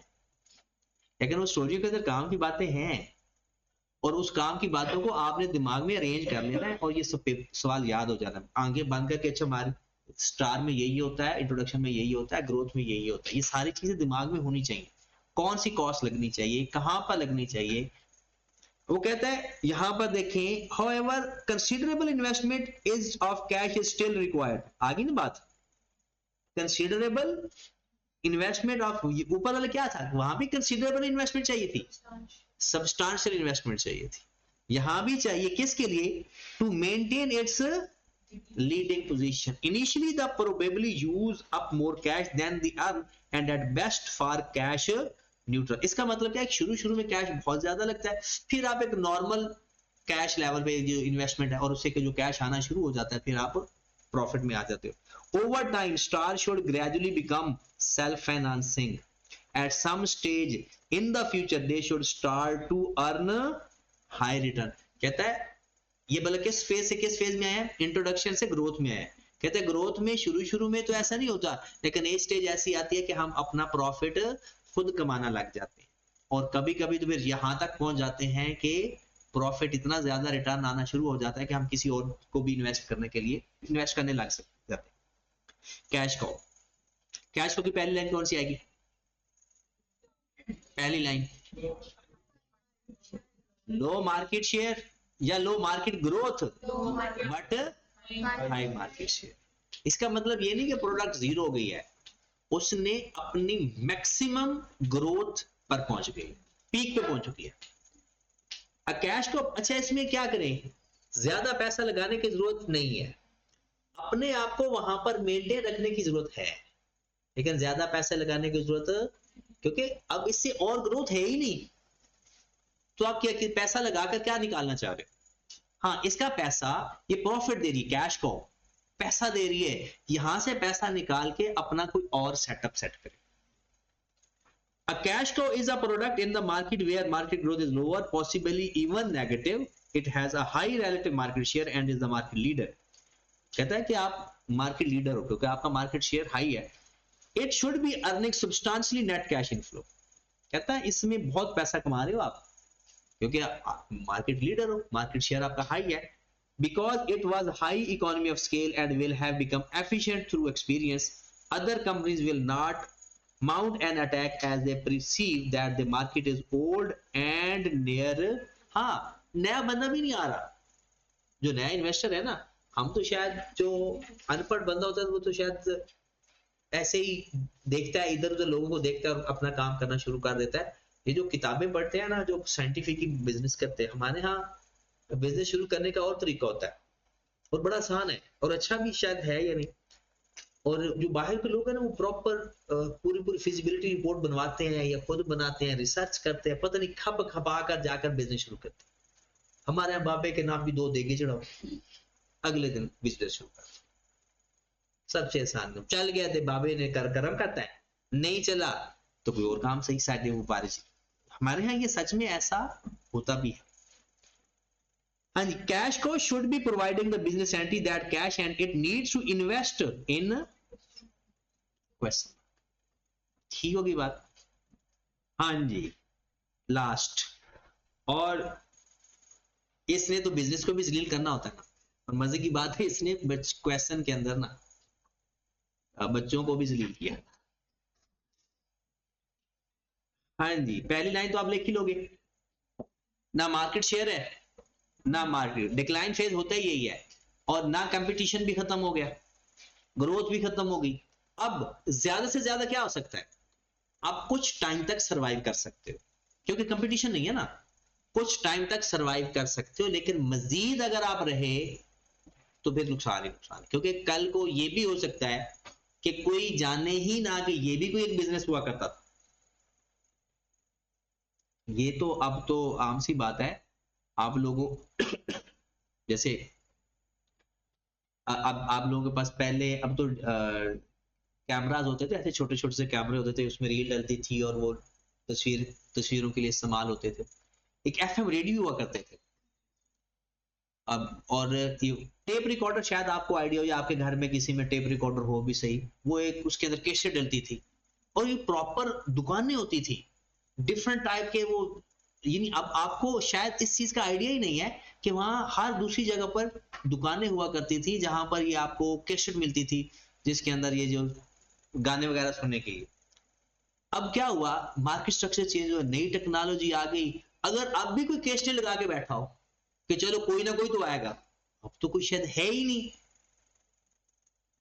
लेकिन वो स्टोरी के अंदर काम की बातें हैं, और उस काम की बातों को आपने दिमाग में अरेंज कर लेना है, और ये सब सवाल याद हो जाना है, आगे बंद करके अच्छा हमारे स्टार में यही होता है, इंट्रोडक्शन में यही होता है, ग्रोथ में यही होता है, ये सारी चीजें दिमाग में होनी चाहिए। कौन सी कॉस्ट लगनी चाहिए, कहां पर लगनी चाहिए, वो कहता है यहां पर देखें, however considerable investment is of cash is still required। आगे ना बात, considerable investment of, ऊपर वाले क्या था, वहां भी considerable investment चाहिए थी, substantial investment चाहिए थी, यहां भी चाहिए, किसके लिए, to maintain its leading position। Initially the probably use up more cash than the earn and at best for cash neutral. इसका मतलब क्या है, शुरू शुरू में कैश बहुत ज्यादा लगता है, फिर आप एक नॉर्मल कैश लेवल पे जो इन्वेस्टमेंट है और उससे जो कैश आना शुरू हो जाता है, फिर आप प्रॉफिट में आ जाते हो। Over time star should gradually become self financing, at some stage in the future they should start to earn high return. कहता है ये बल्कि किस फेज से किस फेज में आया है, इंट्रोडक्शन से ग्रोथ में आया है। कहते हैं ग्रोथ में शुरू शुरू में तो ऐसा नहीं होता, लेकिन एक स्टेज ऐसी आती है कि हम अपना प्रॉफिट खुद कमाना लग जाते हैं, और कभी कभी तो फिर यहां तक पहुंच जाते हैं कि प्रॉफिट इतना ज्यादा रिटर्न आना शुरू हो जाता है कि हम किसी और को भी इन्वेस्ट करने के लिए इन्वेस्ट करने लग सकते हैं। कैश को, कैश को की पहली लाइन कौन सी आएगी, पहली लाइन लो मार्केट शेयर या low market growth but high market share. इसका मतलब ये नहीं कि प्रोडक्ट जीरो हो गई है, उसने अपनी मैक्सिमम ग्रोथ पर पहुंच गई, पीक पे पहुंच चुकी है। कैश को, अच्छा इसमें क्या करें, ज्यादा पैसा लगाने की जरूरत नहीं है, अपने आप को वहां पर मेंटेन रखने की जरूरत है, लेकिन ज्यादा पैसा लगाने की जरूरत, क्योंकि अब इससे और ग्रोथ है ही नहीं, तो आप क्या पैसा लगाकर क्या निकालना चाह रहे हो। हाँ, इसका पैसा ये प्रॉफिट दे रही है, कैश को पैसा दे रही है, यहां से पैसा निकाल के अपना कोई और सेटअप सेट करे। A cash cow is a product in the market where market growth is lower, possibly even negative. It has a high relative market share and is the market leader। कहता है कि आप market leader हो क्योंकि आपका market share high है। It should be earning substantially net cash inflow। कहता है इसमें बहुत पैसा कमा रहे हो आप, क्योंकि मार्केट लीडर हो, मार्केट शेयर आपका हाई है। Because it was high economy of scale and will have become efficient through experience, other companies will not mount an attack as they perceive that the market is old and near। हाँ, नया बंदा भी नहीं आ रहा, जो नया investor है ना, हम तो शायद जो अनपढ़ बंदा होता है वो तो शायद ऐसे ही देखता है, इधर उधर लोगों को देखता है और अपना काम करना शुरू कर देता है। ये जो किताबें पढ़ते हैं ना, जो साइंटिफिक बिजनेस करते हैं, हमारे यहाँ बिजनेस शुरू करने का और तरीका होता है और बड़ा आसान है और अच्छा भी शायद है या नहीं। और जो बाहर के लोग हैं ना, वो प्रॉपर पूरी पूरी फिजिबिलिटी रिपोर्ट बनवाते हैं या खुद बनाते हैं, रिसर्च करते हैं, पता नहीं खप खपा कर जाकर बिजनेस शुरू करते हैं। हमारे यहाँ बाबे के नाम भी 2 देगे चढ़ाओ, अगले दिन बिजनेस शुरू कर। सबसे आसान काम, चल गया थे बाबे ने कर करम करता है, नहीं चला तो कोई और काम सही साइड में बारिश। हमारे यहाँ ये सच में ऐसा होता भी है। हाँ जी, cash cow should be providing the business entity that cash and it needs to invest in question. ठीक होगी बात? हाँ जी, लास्ट, और इसने तो बिजनेस को भी जलील करना होता है ना, और मजे की बात है इसने क्वेश्चन के अंदर ना बच्चों को भी जलील किया। हाँ जी, पहली लाइन तो आप लिख ही लोगे, ना मार्केट शेयर है ना मार्केट, डिक्लाइन फेज होता ही यही है, और ना कंपटीशन भी खत्म हो गया, ग्रोथ भी खत्म हो गई। अब ज्यादा से ज्यादा क्या हो सकता है, आप कुछ टाइम तक सरवाइव कर सकते हो क्योंकि कंपटीशन नहीं है ना, कुछ टाइम तक सरवाइव कर सकते हो, लेकिन मजीद अगर आप रहे तो फिर नुकसान ही नुकसान, क्योंकि कल को ये भी हो सकता है कि कोई जाने ही ना कि ये भी कोई एक बिजनेस हुआ करता था। ये तो अब तो आम सी बात है, आप लोगों जैसे अब आप लोगों के पास पहले, अब तो कैमराज होते थे, ऐसे छोटे छोटे से कैमरे होते थे, उसमें रील डलती थी और वो तस्वीरों के लिए इस्तेमाल होते थे। एक एफएम रेडियो हुआ करते थे। अब और टेप रिकॉर्डर, शायद आपको आइडिया हो या आपके घर में किसी में टेप रिकॉर्डर हो भी सही, वो एक उसके अंदर कैसेट डलती थी और ये प्रॉपर दुकानें होती थी डिफरेंट टाइप के वो। यानी अब आपको शायद इस चीज का आइडिया ही नहीं है कि वहां हर दूसरी जगह पर दुकानें हुआ करती थी जहां पर ये आपको कैसेट मिलती थी जिसके अंदर ये जो गाने वगैरह सुनने के लिए। अब क्या हुआ, मार्केट स्ट्रक्चर चेंज हुआ, नई टेक्नोलॉजी आ गई। अगर अब भी कोई कैसेट लगा के बैठा हो कि चलो कोई ना कोई तो आएगा, अब तो कोई शायद है ही नहीं।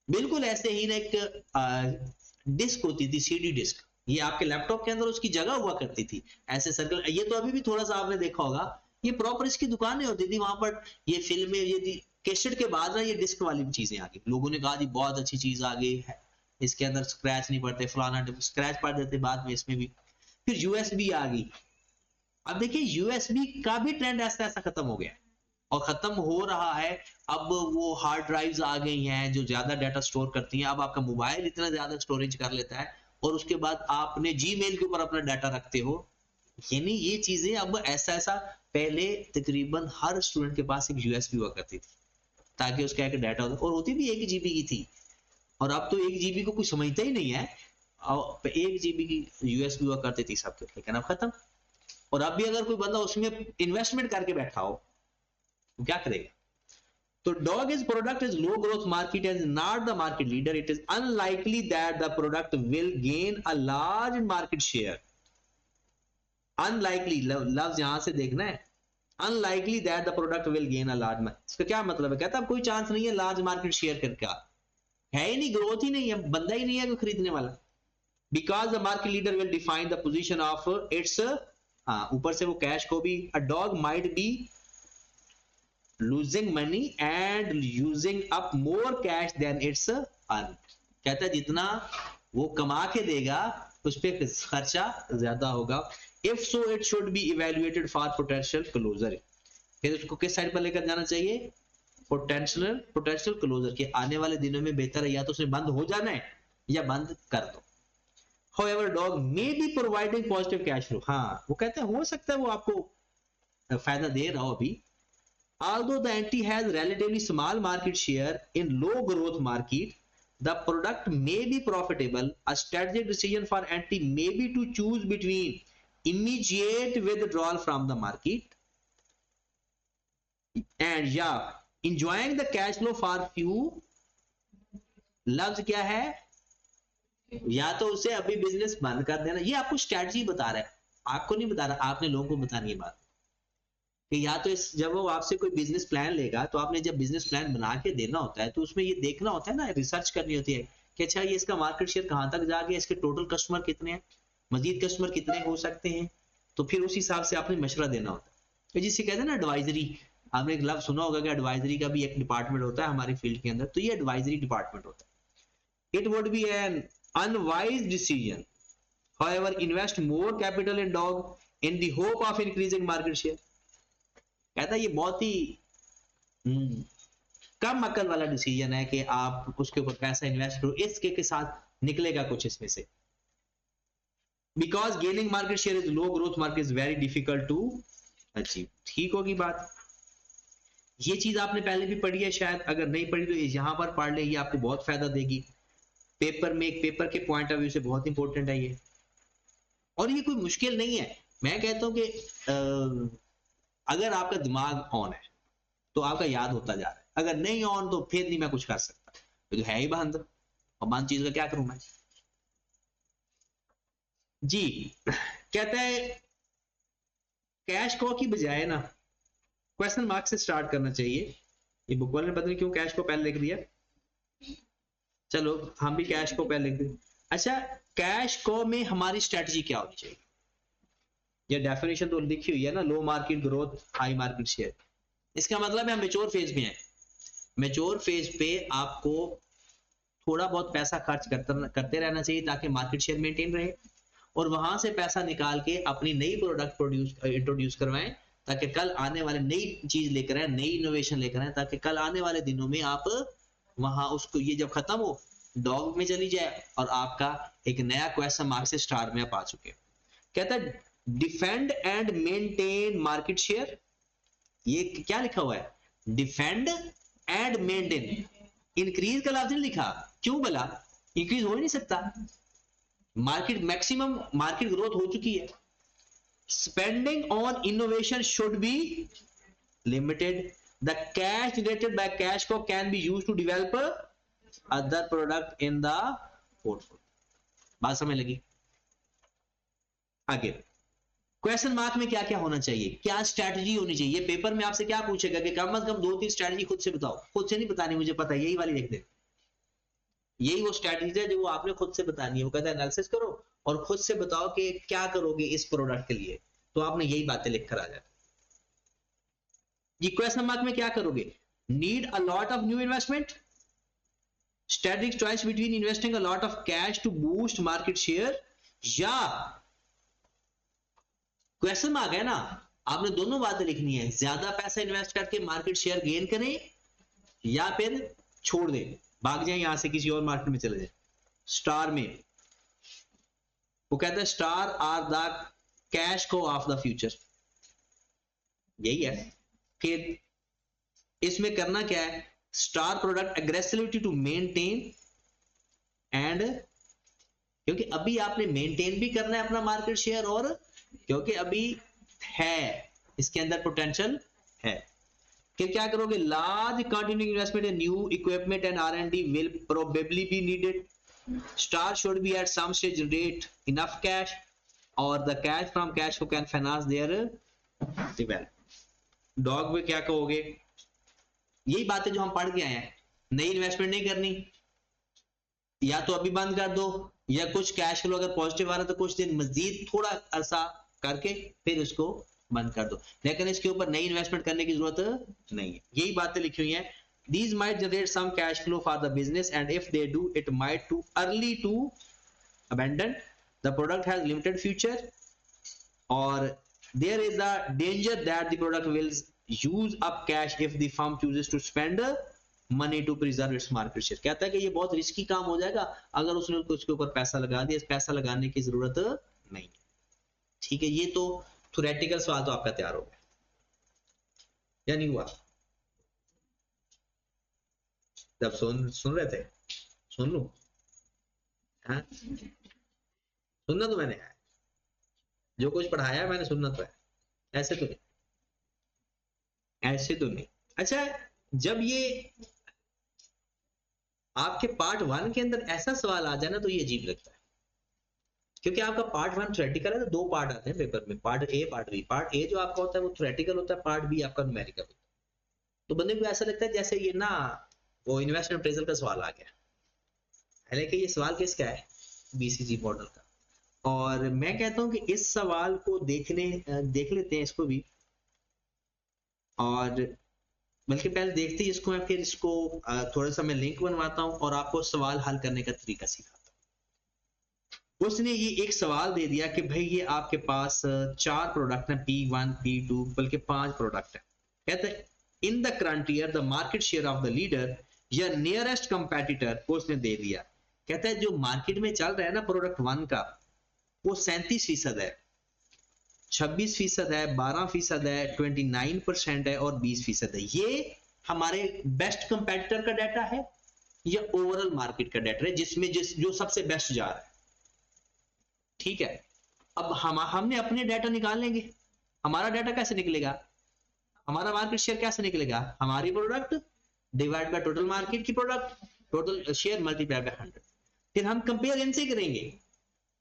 बिल्कुल ऐसे ही ना एक डिस्क होती थी, सीडी डिस्क, ये आपके लैपटॉप के अंदर उसकी जगह हुआ करती थी, ऐसे सर्कल। ये तो अभी भी थोड़ा सा आपने देखा होगा, ये प्रॉपर इसकी दुकानें होती थी वहां पर। ये फिल्में, ये कैसेट के बाद ना ये डिस्क वाली चीजें आ गई, लोगों ने कहा जी बहुत अच्छी चीज आ गई है, इसके अंदर स्क्रैच नहीं पड़ते, फलाना स्क्रैच पड़ देते बाद में इसमें भी। फिर यूएसबी आ गई। अब देखिए यूएसबी का भी ट्रेंड ऐसा ऐसा खत्म हो गया और खत्म हो रहा है। अब वो हार्ड ड्राइव्स आ गई हैं जो ज्यादा डाटा स्टोर करती हैं। अब आपका मोबाइल इतना ज्यादा स्टोरेज कर लेता है और उसके बाद आपने जीमेल के ऊपर अपना डाटा रखते हो। यानी ये चीजें अब ऐसा ऐसा, पहले तकरीबन हर स्टूडेंट के पास एक यूएसबी हुआ करती थी ताकि उसका एक डाटा और होती भी 1 GB की थी। और अब तो 1 GB को कोई समझता ही नहीं है, और 1 GB की यूएसबी हुआ करती थी सबके, लेकिन अब खत्म। और अब भी अगर कोई बंदा उसमें इन्वेस्टमेंट करके बैठा हो तो क्या करेगा? So dog is product is low growth market and not the market leader. It is unlikely that the product will gain a large market share. Unlikely लफ्ज यहां से देखना है, unlikely that the product will gain a large market. इसका क्या मतलब है? कहता है कोई चांस नहीं है लार्ज मार्केट शेयर करके, है ही नहीं, ग्रोथ ही नहीं है, बंदा ही नहीं है कोई खरीदने वाला। Because the market leader will define the position of its, ऊपर से वो कैश को भी, a dog might be losing money and using up more cash than its earn. कहता है जितना वो कमा के देगा उस पे खर्चा ज्यादा होगा। If so it should be evaluated for potential closure. फिर उसको किस साइड पर लेकर जाना चाहिए? पोटेंशियल क्लोजर के आने वाले दिनों में बेहतर है या तो उसने बंद हो जाना है या बंद कर दो। However dog may be providing positive cash flow. हाँ वो कहते हैं हो सकता है वो आपको फायदा दे रहा हो अभी। Although the entity has relatively small market share in low growth market, the product may be profitable. A strategic decision for entity may be to choose between immediate withdrawal from the market and enjoying the cash flow for few। लफ्ज क्या है? या तो उसे अभी business बंद कर देना, ये आपको स्ट्रेटजी बता रहा है, आपको नहीं बता रहा, आपने लोगों को बतानी है बात। कि या तो जब वो आपसे कोई बिजनेस प्लान लेगा तो आपने जब बिजनेस प्लान बना के देना होता है तो उसमें ये देखना होता है ना, रिसर्च करनी होती है कि अच्छा ये इसका मार्केट शेयर कहाँ तक जा गया, इसके टोटल कस्टमर कितने हैं, मजीद कस्टमर कितने हो सकते हैं, तो फिर उस हिसाब से आपने मशवरा देना होता है। तो जिसे कहते हैं ना एडवाइजरी, आपने एक लफ्ज सुना होगा कि एडवाइजरी का भी एक डिपार्टमेंट होता है हमारी फील्ड के अंदर, तो ये एडवाइजरी डिपार्टमेंट होता है। It would be an unwise decision however invest more capital in dog in the hope of increasing market share। कहता है ये बहुत ही कम अकल वाला डिसीजन है कि आप उसके ऊपर पैसा इन्वेस्ट करो इसके के साथ निकलेगा कुछ इसमें से। Because gaining market share is low growth market is very difficult to achieve. ठीक होगी बात, ये चीज आपने पहले भी पढ़ी है शायद, अगर नहीं पढ़ी तो यहां पर पढ़ ले, ये आपको बहुत फायदा देगी पेपर में, एक पेपर के पॉइंट ऑफ व्यू से बहुत इंपॉर्टेंट है ये, और ये कोई मुश्किल नहीं है। मैं कहता हूं कि अगर आपका दिमाग ऑन है तो आपका याद होता जा रहा है, अगर नहीं ऑन तो फिर नहीं मैं कुछ कर सकता, तो है ही बंद, और बंद चीज का क्या करूं मैं जी। कहता है कैश को की बजाय ना क्वेश्चन मार्क से स्टार्ट करना चाहिए। ये बुक वाले ने पता नहीं क्यों कैश को पहले लिख दिया, चलो हम भी कैश को पहले लिख दें। अच्छा, कैश को में हमारी स्ट्रेटजी क्या होनी चाहिए, ये डेफिनेशन तो लिखी हुई है ना, low market growth high market share. इसका मतलब है हम मेच्योर फेज में हैं, मेच्योर फेज पे आपको थोड़ा बहुत पैसा खर्च करते रहना चाहिए ताकि मार्केट शेयर मेंटेन रहे, और वहां से पैसा निकाल के अपनी नई प्रोडक्ट इंट्रोड्यूस करवाएं ताकि कल आने वाले नई चीज लेकर आए, नई इनोवेशन लेकर आए, ताकि कल आने वाले दिनों में आप वहां उसको ये जब खत्म हो डॉग में चली जाए और आपका एक नया क्वेश्चन मार्क से स्टार में आप आ चुके। कहता है defend and maintain market share, ये क्या लिखा हुआ है, डिफेंड एंड मेंटेन, इंक्रीज का लफ्ज नहीं लिखा, क्यों बोला, इंक्रीज हो ही नहीं सकता, मार्केट मैक्सिमम मार्केट ग्रोथ हो चुकी है। Spending on innovation should be limited, the cash generated by cash cow can be used to develop other product in the portfolio. बात समझ लगी? आगे क्वेश्चन मार्क में क्या क्या होना चाहिए, क्या स्ट्रैटेजी होनी चाहिए, पेपर में आपसे क्या पूछेगा कि कम से कम 2-3 स्ट्रैटेजी खुद से बताओ, खुद से नहीं बतानी मुझे पता है, यही वाली लिख दे, यही वो स्ट्रैटेजी है जो वो आपने खुद से बतानी है। वो कहता है एनालिसिस करो और खुद से बताओ कि क्या करोगे इस प्रोडक्ट के लिए, तो आपने यही बातें लिखकर आ जाए। ये क्वेश्चन मार्क में क्या करोगे, need a lot of new investment, strategic choice between investing a lot of cash to boost market share, या क्वेश्चन मार्क है ना, आपने दोनों बातें लिखनी है, ज्यादा पैसा इन्वेस्ट करके मार्केट शेयर गेन करें या फिर छोड़ दें, भाग जाए यहां से किसी और मार्केट में चले जाए। स्टार में वो कहता है star are the cash cow of the future, यही है। फिर इसमें करना क्या है, star product aggressivity to maintain and, क्योंकि अभी आपने मेंटेन भी करना है अपना मार्केट शेयर, और क्योंकि अभी है इसके अंदर पोटेंशियल है। फिर क्या करोगे, large continuing investment in new equipment and R&D will probably be needed, star should be at some stage generate enough cash और the cash from cash flow can finance their development. Dog में क्या कहोगे, यही बातें जो हम पढ़ के आए हैं, नई इन्वेस्टमेंट नहीं करनी, या तो अभी बंद कर दो, या कुछ कैश फ्लो अगर पॉजिटिव आ रहा है तो कुछ दिन मजीद थोड़ा अरसा करके फिर उसको बंद कर दो, लेकिन इसके ऊपर नई इन्वेस्टमेंट करने की जरूरत नहीं है। यही बातें लिखी हुई हैं। These might generate some cash flow for the business and if they do it might too early to abandon, the product has limited future or there is a danger that the product will use up cash if the firm chooses to spend money to preserve its market share। कहता है कि ये बहुत risky काम हो जाएगा अगर उसने उसके ऊपर पैसा लगा दिया, पैसा लगाने की जरूरत नहीं है। ठीक है, ये तो थ्योरेटिकल सवाल तो आपका तैयार हो गया या नहीं हुआ? जब सुन रहे थे, सुन लूं? हाँ? सुनना तो मैंने है, जो कुछ पढ़ाया मैंने सुनना तो है, ऐसे तो नहीं, ऐसे तो नहीं। अच्छा, जब ये आपके पार्ट 1 के अंदर ऐसा सवाल आ जाए ना तो ये अजीब लगता है क्योंकि आपका पार्ट 1 थ्योरेटिकल है, तो 2 पार्ट आते हैं पेपर में, part A part B. Part A जो आपका होता है वो थ्योरेटिकल होता है, पार्ट बी आपका न्यूमेरिकल होता है। तो बंदे को ऐसा लगता है जैसे ये ना वो इन्वेस्टमेंट अप्रेजल का सवाल आ गया, हालांकि ये सवाल किसका है, बीसीजी मॉडल का। और मैं कहता हूं कि इस सवाल को देख लेते हैं इसको भी, और बल्कि पहले देखते ही इसको, मैं फिर इसको थोड़ा सा मैं लिंक बनवाता हूं और आपको सवाल हल करने का तरीका सिखाता हूं। उसने ये एक सवाल दे दिया कि भाई ये आपके पास 4 प्रोडक्ट हैं, P1 P2 बल्कि 5 प्रोडक्ट है। कहते हैं in the current year the market share of the leader या नियरेस्ट कंपेटिटर को उसने दे दिया। कहता है जो मार्केट में चल रहा है ना प्रोडक्ट 1 का, वो 37% है, 26% है, 12% है, 29% है और 20% है। ये हमारे बेस्ट कंपेटिटर का डाटा है या ओवरऑल मार्केट का डाटा है जिसमें जो सबसे बेस्ट जा रहा है। ठीक है, अब हमने अपने डाटा निकाल लेंगे। हमारा डाटा कैसे निकलेगा, हमारा मार्केट शेयर कैसे निकलेगा, हमारी product divide by total market की product, total share multiply by 100। फिर हम कंपेयर इनसे करेंगे,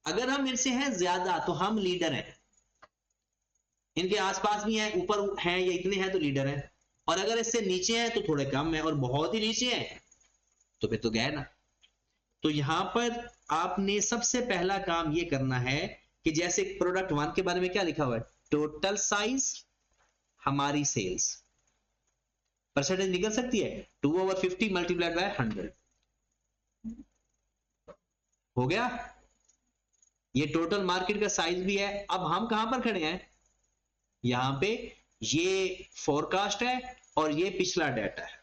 अगर हम इनसे हैं ज्यादा तो हम लीडर हैं, इनके आसपास भी हैं, ऊपर हैं या इतने हैं तो लीडर हैं, और अगर इससे नीचे हैं तो थोड़े कम है, और बहुत ही नीचे हैं तो फिर तो गए ना। तो यहां पर आपने सबसे पहला काम ये करना है कि जैसे प्रोडक्ट 1 के बारे में क्या लिखा हुआ है, टोटल साइज हमारी सेल्स, परसेंटेज निकल सकती है 2/50 मल्टीप्लाइड बाय 100, हो गया। ये टोटल मार्केट का साइज भी है। अब हम कहां पर खड़े हैं, यहां पे ये फोरकास्ट है और ये पिछला डाटा है।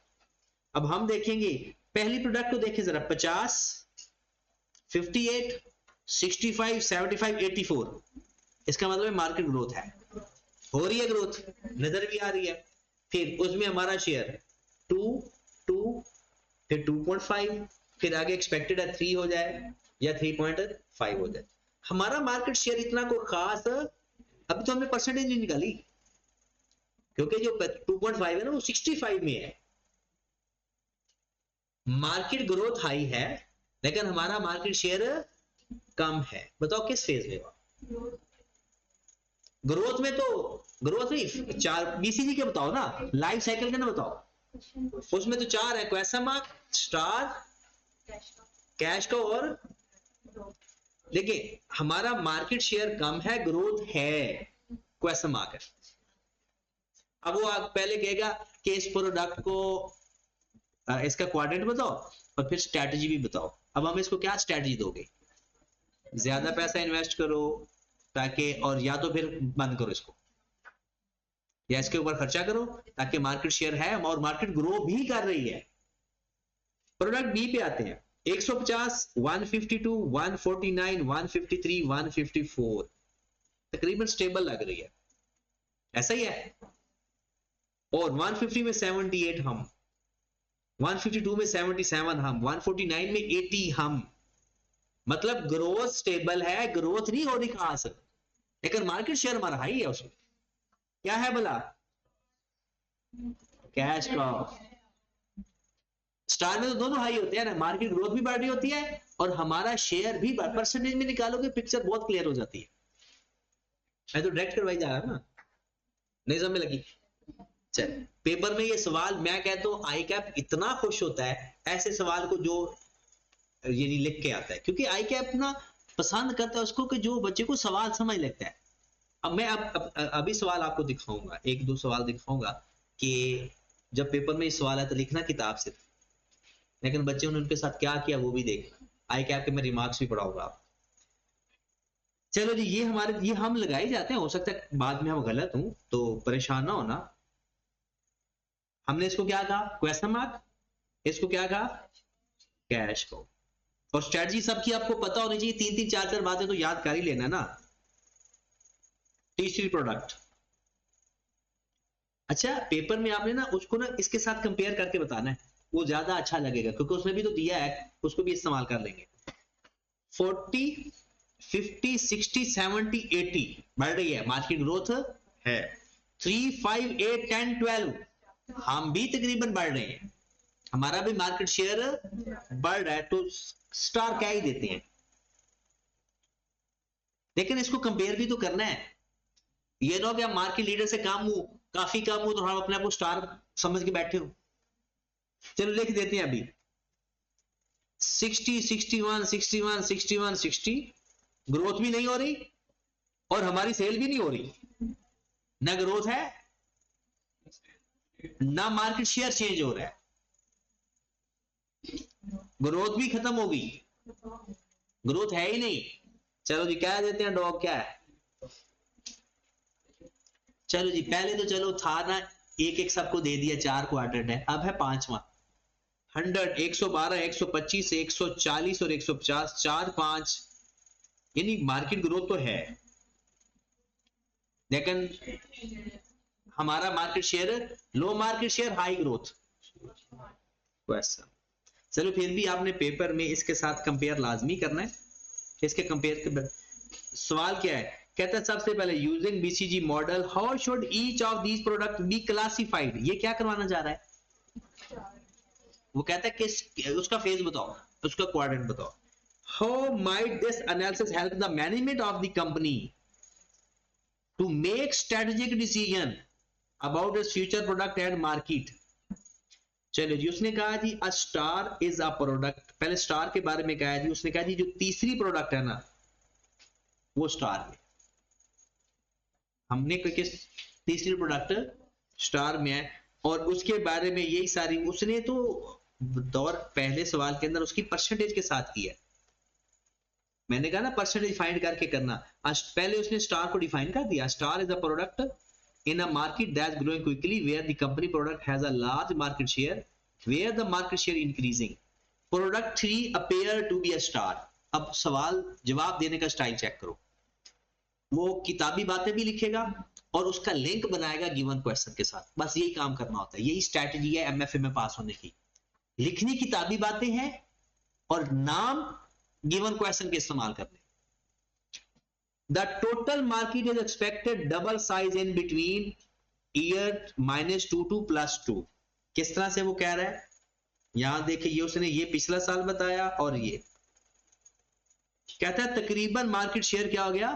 अब हम देखेंगे पहली प्रोडक्ट को देखें जरा, 50, 58, 65, 75, 84, इसका मतलब मार्केट ग्रोथ है, हो रही है ग्रोथ, नजर भी आ रही है। फिर उसमें हमारा शेयर 2, 2, फिर 2.5, फिर आगे एक्सपेक्टेड है 3 हो जाए या 3.5 हो जाए। हमारा मार्केट शेयर इतना कोई खास, अभी तो हमने परसेंटेज नहीं निकाली क्योंकि जो 2.5 है ना वो 65 में है। मार्केट ग्रोथ हाई है लेकिन हमारा मार्केट शेयर कम है। बताओ किस फेज में हुआ, ग्रोथ में तो ग्रोथ नहीं, 4 बीसीजी के बताओ ना, लाइफ साइकिल के ना बताओ, उसमें तो 4 है, क्वेश्चन मार्क, स्टार, कैश का, और देखिए हमारा मार्केट शेयर कम है, ग्रोथ है, क्वेश्चन मार्क है। अब वो पहले कहेगा कि इस प्रोडक्ट को इसका क्वाड्रेंट बताओ और फिर स्ट्रैटेजी भी बताओ। अब हम इसको क्या स्ट्रैटेजी दोगे, ज्यादा पैसा इन्वेस्ट करो ताकि, और या तो फिर बंद करो इसको, या इसके ऊपर खर्चा करो ताकि मार्केट शेयर है और मार्केट ग्रो भी कर रही है। प्रोडक्ट बी पे आते हैं, 150, 152, 149, 153, 154, तकरीबन स्टेबल लग रही है, ऐसा ही है। और 150 में 78 हम, 152 में 77 हम, 149 में 80 हम, मतलब ग्रोथ स्टेबल है, ग्रोथ नहीं हो रही खास, लेकिन मार्केट शेयर हमारा हाई है। उसमें क्या है भला, कैश क्रॉप। स्टार में तो दोनों हाई होते हैं ना, मार्केट ग्रोथ भी बढ़ रही होती है और हमारा शेयर भी, परसेंटेज में निकालोगे पिक्चर बहुत क्लियर हो जाती है। मैं तो डायरेक्ट करवाई जा रहा ना, नहीं समझ में लगी। चल पेपर में ये सवाल, मैं कहता हूं आई कैप इतना खुश होता है ऐसे सवाल को जो ये लिख के आता है, क्योंकि आई कैप ना पसंद करता है उसको कि जो बच्चे को सवाल समझ लगता है। अब मैं अभी सवाल आपको दिखाऊंगा, 1-2 सवाल दिखाऊंगा कि जब पेपर में सवाल है तो लिखना किताब से, लेकिन बच्चे ने उनके साथ क्या किया वो भी देखना। आई कैप के मैं रिमार्क्स भी पढ़ाऊंगा आप। चलो जी, ये हमारे, ये हम लगाए जाते हैं, हो सकता है बाद में हम गलत हूं तो परेशान ना होना। हमने इसको क्या कहा, क्वेश्चन मार्क, इसको क्या कहा, कैश को। और स्ट्रेटजी सबकी आपको पता होनी चाहिए, 3-3, 4-4 बातें तो याद कर ही लेना ना। तीसरी प्रोडक्ट, अच्छा पेपर में आपने ना उसको ना इसके साथ कंपेयर करके बताना है, वो ज्यादा अच्छा लगेगा क्योंकि उसने भी तो दिया है, उसको भी इस्तेमाल कर लेंगे। 40, 50, 60, 70, 80 बढ़ रही है, मार्केट ग्रोथ है। 3, 5, 8, 10, 12 हम भी तकरीबन बढ़ रहे हैं, हमारा भी मार्केट शेयर बढ़ रहा है, तो स्टार क्या ही देते हैं। लेकिन इसको कंपेयर भी तो करना है। ये ना कि आप मार्केट लीडर से काफी कम हो तो हम अपने आप को स्टार समझ के बैठे हो। चलो लिख देते हैं अभी 60, 61, 61, 61, 60, ग्रोथ भी नहीं हो रही और हमारी सेल भी नहीं हो रही, ना ग्रोथ है ना मार्केट शेयर चेंज हो रहा है, ग्रोथ भी खत्म हो गई, ग्रोथ है ही नहीं। चलो जी क्या देते हैं डॉग क्या है। चलो जी पहले तो चलो था ना, एक एक सबको दे दिया, 4 क्वाड्रेंट है, अब है 5वां 100, 112, 125, 140 और 150, 4, 5, यानी मार्केट ग्रोथ तो है लेकिन हमारा मार्केट शेयर लो, मार्केट शेयर हाई ग्रोथ। वैसा चलो फिर भी आपने पेपर में इसके साथ कंपेयर लाजमी करना है। इसके कंपेयर के सवाल क्या है, कहता है सबसे पहले using BCG model how should each of these product be classified. ये क्या करवाना चाह रहा है, वो कहता है किस उसका फेज बताओ, उसका क्वाड्रेंट बताओ। How might this analysis help the management of the company to make strategic decision about its future product and market. चलो जी उसने कहा जी a star is a product, पहले स्टार के बारे में कहा जी, उसने कहा जी जो तीसरी प्रोडक्ट है ना वो स्टार में, हमने किस तीसरी प्रोडक्ट स्टार में है और उसके बारे में यही सारी उसने तो दौर पहले सवाल के अंदर उसकी परसेंटेज के साथ किया। मैंने कहा ना परसेंटेज फाइंड करके करना, पहले उसने स्टार को डिफाइन कर दिया, star is a product in a market that's growing quickly where the company product has a large market share where the market share increasing, product 3 appear to be a star। अब सवाल जवाब देने का style check करो, वो किताबी बातें भी लिखेगा और उसका लिंक बनाएगा गिवन क्वेश्चन के साथ, बस यही काम करना होता है, यही स्ट्रैटेजी है एमएफए में पास होने की। लिखनी किताबी बातें हैं और नाम गिवन क्वेश्चन के इस्तेमाल करने। The total market is expected double size in between year -2 to +2। किस तरह से वो कह रहा है, यहां देखिए ये उसने ये पिछला साल बताया और ये कहता है तकरीबन मार्केट शेयर क्या हो गया,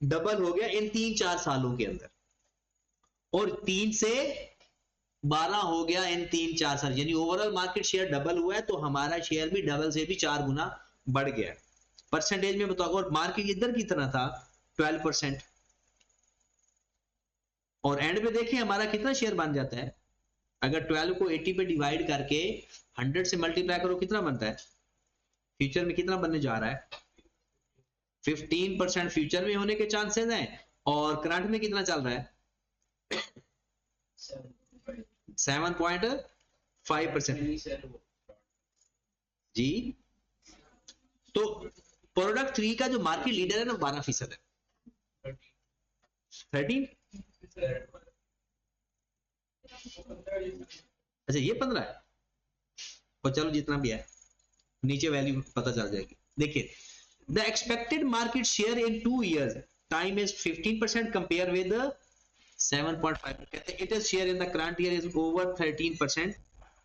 डबल हो गया इन 3-4 सालों के अंदर, और 3 से 12 हो गया इन 3-4 साल, यानी ओवरऑल मार्केट शेयर डबल हुआ है तो हमारा शेयर भी डबल से भी 4 गुना बढ़ गया। परसेंटेज में बताओ, और मार्केट इधर की तरह था 12%, और एंड पे देखिए हमारा कितना शेयर बन जाता है, अगर 12 को 80 पे डिवाइड करके 100 से मल्टीप्लाई करो कितना बनता है, फ्यूचर में कितना बनने जा रहा है 15% फ्यूचर में होने के चांसेस हैं, और करंट में कितना चल रहा है 7.5% जी। तो प्रोडक्ट 3 का जो मार्केट लीडर है ना 12% है, 13, अच्छा ये 15 है, और चलो जितना भी है नीचे वैल्यू पता चल जाएगी। देखिए the expected market share in 2 years time is 15% compare with 7.5%। It is share in the current year is over 13%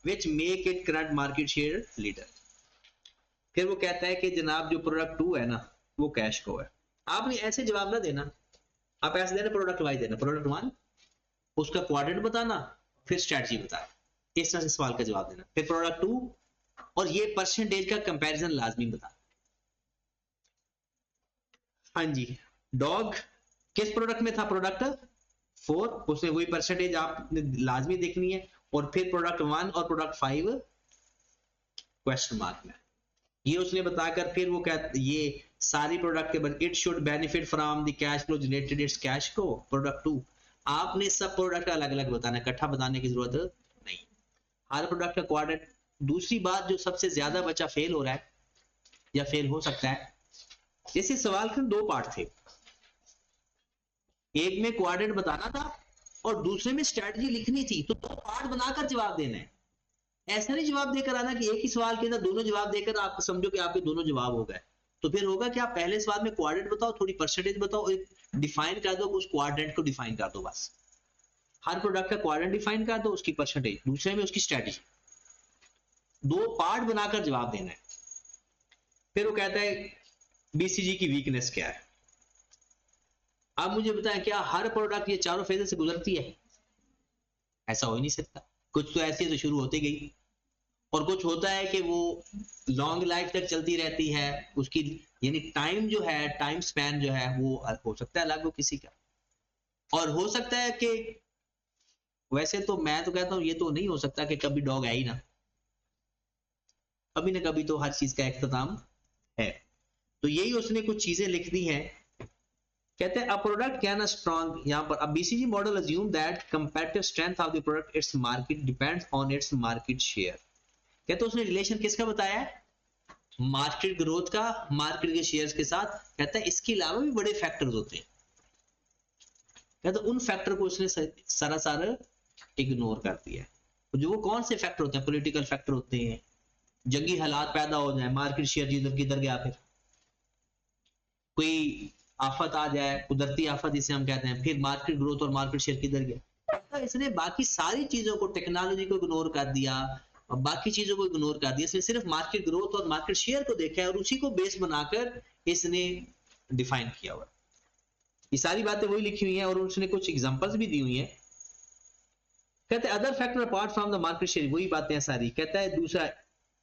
which make it current market share leader. फिर वो कहता है कि जनाब जो प्रोडक्ट 2 है ना वो कैश को है। आपने ऐसे जवाब ना देना, आप ऐसे देना प्रोडक्ट वाइज देना, प्रोडक्ट 1 उसका क्वाड्रेंट बताना फिर स्ट्रेटजी बताना, इस तरह से सवाल का जवाब देना, फिर प्रोडक्ट 2 और ये परसेंटेज का कंपैरिजन लाजमी बताना। हाँ जी डॉग किस प्रोडक्ट में था, प्रोडक्ट 4, उसने वही परसेंटेज आपने लाजमी देखनी है, और फिर प्रोडक्ट 1 और प्रोडक्ट 5 क्वेश्चन मार्क में, ये उसने बताकर फिर वो क्या ये सारी प्रोडक्ट के बाद it should benefit from the cash flow generated it's cash को, प्रोडक्ट 2 आपने सब प्रोडक्ट अलग अलग बताना, इकट्ठा बताने की जरूरत नहीं, हर प्रोडक्ट का क्वाड्रेंट। दूसरी बात जो सबसे ज्यादा बच्चा फेल हो रहा है या फेल हो सकता है, जैसे सवाल के 2 पार्ट थे, एक में क्वाड्रेंट बताना था और दूसरे में स्ट्रेटजी लिखनी थी, तो 2 पार्ट बनाकर जवाब देना है। ऐसा नहीं जवाब देकर आना कि एक ही सवाल के अंदर दोनों जवाब देकर आप समझो कि आपके दोनों जवाब हो गए, तो फिर होगा कि आप पहले सवाल में क्वाड्रेंट बताओ, थोड़ी परसेंटेज बताओ, डिफाइन कर दो, उस क्वाड्रेंट को डिफाइन कर दो, बस हर प्रोडक्ट का क्वाड्रेंट डिफाइन कर दो, उसकी परसेंटेज, दूसरे में उसकी स्ट्रेटजी, 2 पार्ट बनाकर जवाब देना है। फिर वो कहता है बीसीजी की वीकनेस क्या है, आप मुझे बताएं क्या हर प्रोडक्ट ये चारों फेजेस से गुजरती है? ऐसा हो ही नहीं सकता। कुछ तो ऐसी तो शुरू होती गई, और कुछ होता है कि वो लॉन्ग लाइफ तक चलती रहती है उसकी, यानी टाइम जो है, टाइम स्पैन जो है वो हो सकता है अलग हो किसी का, और हो सकता है कि वैसे तो मैं तो कहता हूँ ये तो नहीं हो सकता कि कभी डॉग है ही ना, कभी ना कभी तो हर चीज का इख्तिताम है। तो यही उसने कुछ चीजें लिख दी हैं। कहते हैं अ प्रोडक्ट कैन स्ट्रॉन्ग, यहां पर BCG model assume that comparative strength of the product its market depends on its market share. कहते हैं उसने रिलेशन किसका बताया है? मार्केट ग्रोथ का मार्केट के शेयर्स के साथ। कहता है इसके अलावा भी बड़े फैक्टर्स होते हैं, कहता है उन फैक्टर को उसने सरासर इग्नोर कर दिया है। जो वो कौन से फैक्टर होते हैं? पॉलिटिकल फैक्टर होते हैं, जंगी हालात पैदा हो जाए, मार्केट शेयर जिधर किधर गया, फिर कोई आफत आ जाए, कुदरती आफत जिसे हम कहते हैं, फिर मार्केट ग्रोथ और मार्केट शेयर किधर गया। तो इसने बाकी सारी चीजों को, टेक्नोलॉजी को इग्नोर कर दिया और बाकी चीजों को इग्नोर कर दिया। इसने सिर्फ मार्केट ग्रोथ और मार्केट शेयर को देखा है और उसी को बेस बनाकर इसने डिफाइन किया हुआ। ये सारी बातें वही लिखी हुई हैं और उसने कुछ एग्जांपल्स भी दी हुई हैं। कहते हैं other factor apart from the market share, वही बातें हैं सारी। कहता है दूसरा,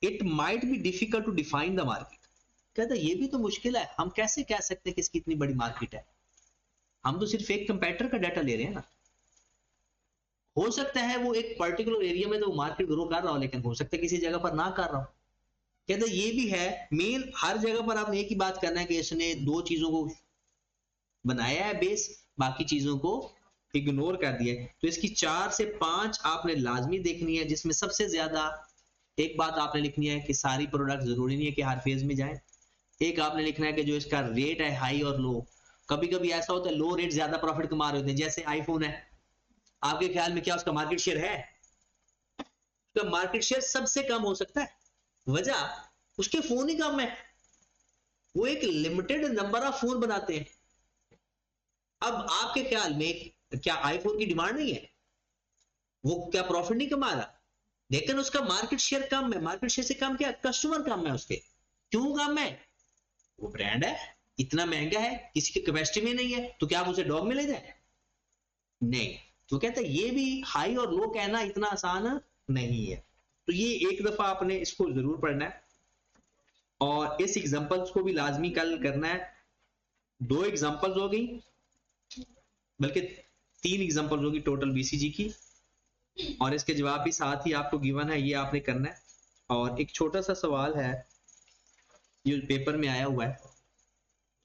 it might be difficult to define the market. कहता है ये भी तो मुश्किल है, हम कैसे कह सकते हैं कि इसकी इतनी बड़ी मार्केट है? हम तो सिर्फ एक कंपेटिटर का डाटा ले रहे हैं ना। हो सकता है वो एक पर्टिकुलर एरिया में तो मार्केट ग्रो कर रहा हो, लेकिन हो सकता है किसी जगह पर ना कर रहा हो। कहते हैं ये भी है, मेन हर जगह पर आपने एक ही बात करना है कि इसने दो चीजों को बनाया है बेस, बाकी चीजों को इग्नोर कर दिया है। तो इसकी 4 से 5 आपने लाजमी देखनी है, जिसमें सबसे ज्यादा एक बात आपने लिखनी है कि सारी प्रोडक्ट जरूरी नहीं है कि हर फेज में जाए। एक आपने लिखना है कि जो इसका रेट है हाई और लो, कभी कभी ऐसा होता है लो रेट ज्यादा प्रॉफिट कमा रहे होते हैं, जैसे आईफोन है, आपके ख्याल में क्या उसका मार्केट शेयर है? उसका मार्केट शेयर सबसे कम हो सकता है, वजह उसके फोन ही कम है, वो एक लिमिटेड नंबर ऑफ फोन बनाते हैं। अब आपके ख्याल में क्या आईफोन की डिमांड नहीं है? वो क्या प्रॉफिट नहीं कमा रहा? लेकिन उसका मार्केट शेयर कम है। मार्केट शेयर से कम क्या? कस्टमर कम है उसके। क्यों कम है? वो ब्रांड है, इतना महंगा है, किसी की कैपेसिटी में नहीं है, तो क्या आप उसे डॉग में ले जाए? नहीं। तो कहते हैं ये भी हाई और लो कहना इतना आसान नहीं है। तो ये एक दफा आपने इसको जरूर पढ़ना है और इस एग्जांपल्स को भी लाजमी कल करना है। 2 एग्जांपल्स हो गई, बल्कि 3 एग्जांपल्स होगी टोटल बीसीजी की, और इसके जवाब भी साथ ही आपको गिवन है, ये आपने करना है। और एक छोटा सा सवाल है जो पेपर में आया हुआ है।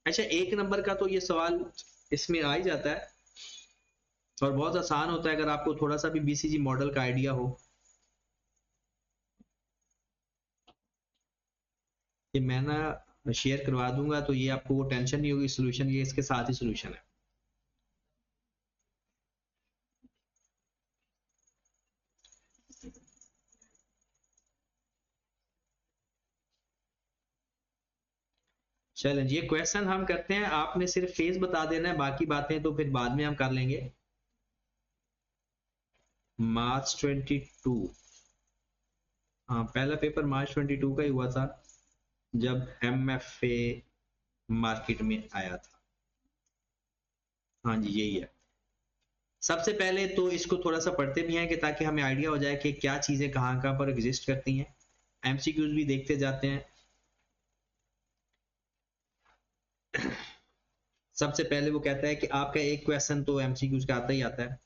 अच्छा, 1 नंबर का तो ये सवाल इसमें आ ही जाता है और बहुत आसान होता है अगर आपको थोड़ा सा भी बीसीजी मॉडल का आइडिया हो। ये मैं ना शेयर करवा दूंगा तो ये आपको वो टेंशन नहीं होगी, सोल्यूशन ये इसके साथ ही सोल्यूशन है। चलें, ये क्वेश्चन हम करते हैं, आपने सिर्फ फेज बता देना है, बाकी बातें तो फिर बाद में हम कर लेंगे। मार्च 22, हाँ पहला पेपर मार्च 22 का ही हुआ था जब एमएफए मार्केट में आया था। हाँ जी यही है। सबसे पहले तो इसको थोड़ा सा पढ़ते भी हैं कि ताकि हमें आइडिया हो जाए कि क्या चीजें कहाँ कहाँ पर एग्जिस्ट करती हैं। एमसीक्यूज भी देखते जाते हैं। सबसे पहले वो कहता है कि आपका एक क्वेश्चन तो एमसीक्यूज का आता ही आता है।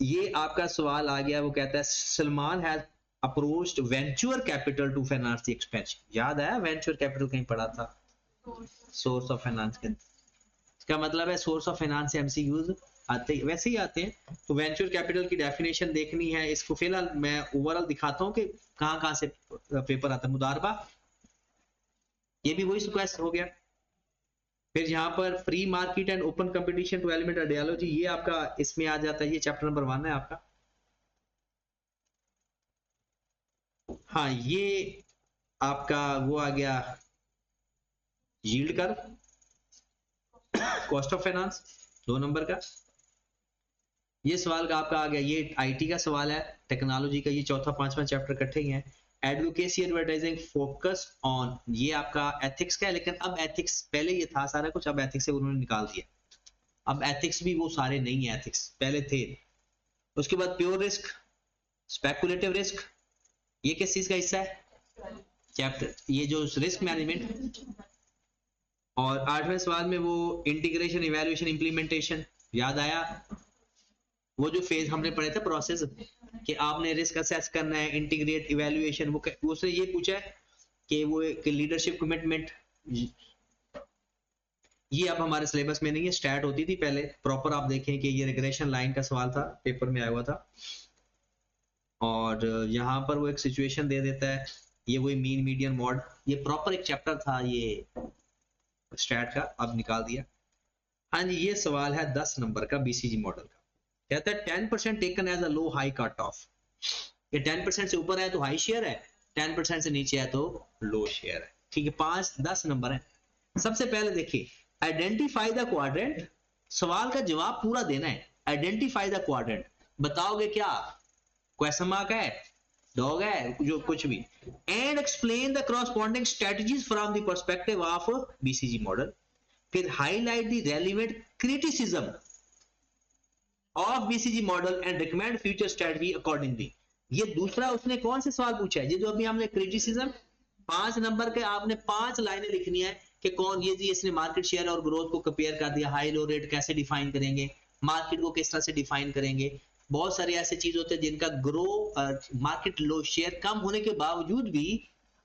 ये आपका सवाल आ गया, वो कहता है Salman has approached venture capital to finance the expansion. याद आया वेंचर कैपिटल कहीं पढ़ा था? सोर्स ऑफ फाइनेंस के, इसका मतलब है सोर्स ऑफ फाइनेंस से एमसीक्यूज आते ही वैसे ही आते हैं। तो वेंचर कैपिटल की डेफिनेशन देखनी है। इसको फिलहाल मैं ओवरऑल दिखाता हूं कि कहां कहां से पेपर आता है। मुदारबा, ये भी वही रिक्वेस्ट हो गया। फिर यहाँ पर free market and open competition to element ideology, ये आपका इसमें आ जाता है, ये चैप्टर नंबर 1 है आपका। हाँ ये आपका वो आ गया yield curve, cost of finance 2 number का। ये सवाल का आपका आ गया, ये आईटी का सवाल है, टेक्नोलॉजी का, ये चौथा 5वां चैप्टर इकट्ठे ही है। एडवोकेसी एडवर्टाइजिंग फोकस ऑन, ये आपका एथिक्स का है, लेकिन अब एथिक्स, पहले ये था सारा कुछ, अब एथिक्स से उन्होंने निकाल दिया। अब एथिक्स भी वो सारे नहीं है, एथिक्स पहले थे। उसके बाद प्योर रिस्क, स्पेकुलेटिव रिस्क, ये किस चीज का हिस्सा है? चैप्टर, ये जो रिस्क मैनेजमेंट। और 8वें सवाल में वो इंटीग्रेशन, इवैल्यूएशन, इंप्लीमेंटेशन, याद आया? वो जो फेज हमने पढ़े थे प्रोसेस, कि आपने रिस्क असेस करना है, इंटीग्रेट, इवैल्यूएशन, वो उसने ये पूछा है कि वो लीडरशिप कमिटमेंट, ये अब हमारे सिलेबस में नहीं है, स्टार्ट होती थी पहले प्रॉपर। आप देखें कि ये रिग्रेशन लाइन का सवाल था, पेपर में आया हुआ था, और यहाँ पर वो एक सिचुएशन दे देता है, ये वही मीन मीडियन मॉड, ये प्रॉपर एक चैप्टर था ये स्टैट का, अब निकाल दिया। हाँ जी, ये सवाल है 10 नंबर का बीसीजी मॉडल का। कहता है 10% taken as a low high cut off, ये 10% से ऊपर है तो हाई शेयर है, 10% से नीचे है तो लो शेयर है। ठीक है, 10 नंबर है। सबसे पहले देखिए, आइडेंटिफाई द क्वाड्रेंट, सवाल का जवाब पूरा देना है। आइडेंटिफाई द क्वाड्रेंट, बताओगे क्या? क्वेश्चन मार्क है, डॉग है, जो कुछ भी। And explain the corresponding strategies from the perspective of BCG model. फिर highlight the relevant criticism of BCG model and recommend future strategy accordingly. ये दूसरा उसने कौन से सवाल पूछा है? ये जो अभी हमने क्रिटिसिज्म, 5 नंबर के आपने 5 लाइनें लिखनी है कि कौन ये जी, इसने मार्केट शेयर और ग्रोथ को कंपेयर कर दिया, हाई लो रेट कैसे डिफाइन करेंगे, मार्केट को किस तरह से डिफाइन करेंगे। बहुत सारे ऐसे चीज होते हैं जिनका ग्रो मार्केट लो शेयर कम होने के बावजूद भी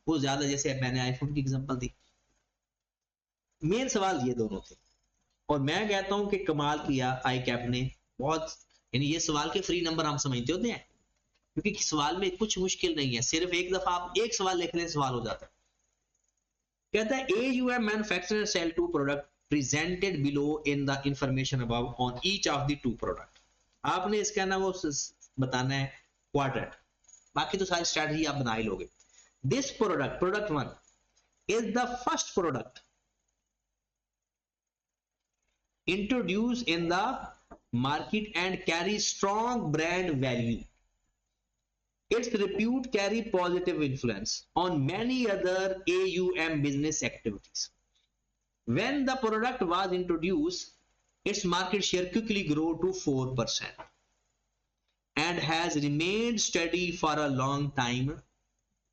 वो ज्यादा, जैसे मैंने आईफोन की एग्जांपल दी। मेन सवाल ये दोनों थे, और मैं कहता हूं कि कमाल किया आई कैप ने बहुत, यानी ये सवाल के फ्री नंबर हम समझते होते हैं, क्योंकि सवाल में कुछ मुश्किल नहीं है, सिर्फ एक दफा आप एक सवाल लिख लें सवाल हो जाता है। कहता है AUM manufacturer sale to product presented below in the information above on each of the 2 product. आपने इसका ना वो बताना है क्वाड्रेंट, बाकी तो सारी स्ट्रेटजी आप बना ही लोगे। This product, product 1 is the first product introduced in the market and carry strong brand value. Its repute carry positive influence on many other AUM business activities. When the product was introduced, its market share quickly grew to 4% and has remained steady for a long time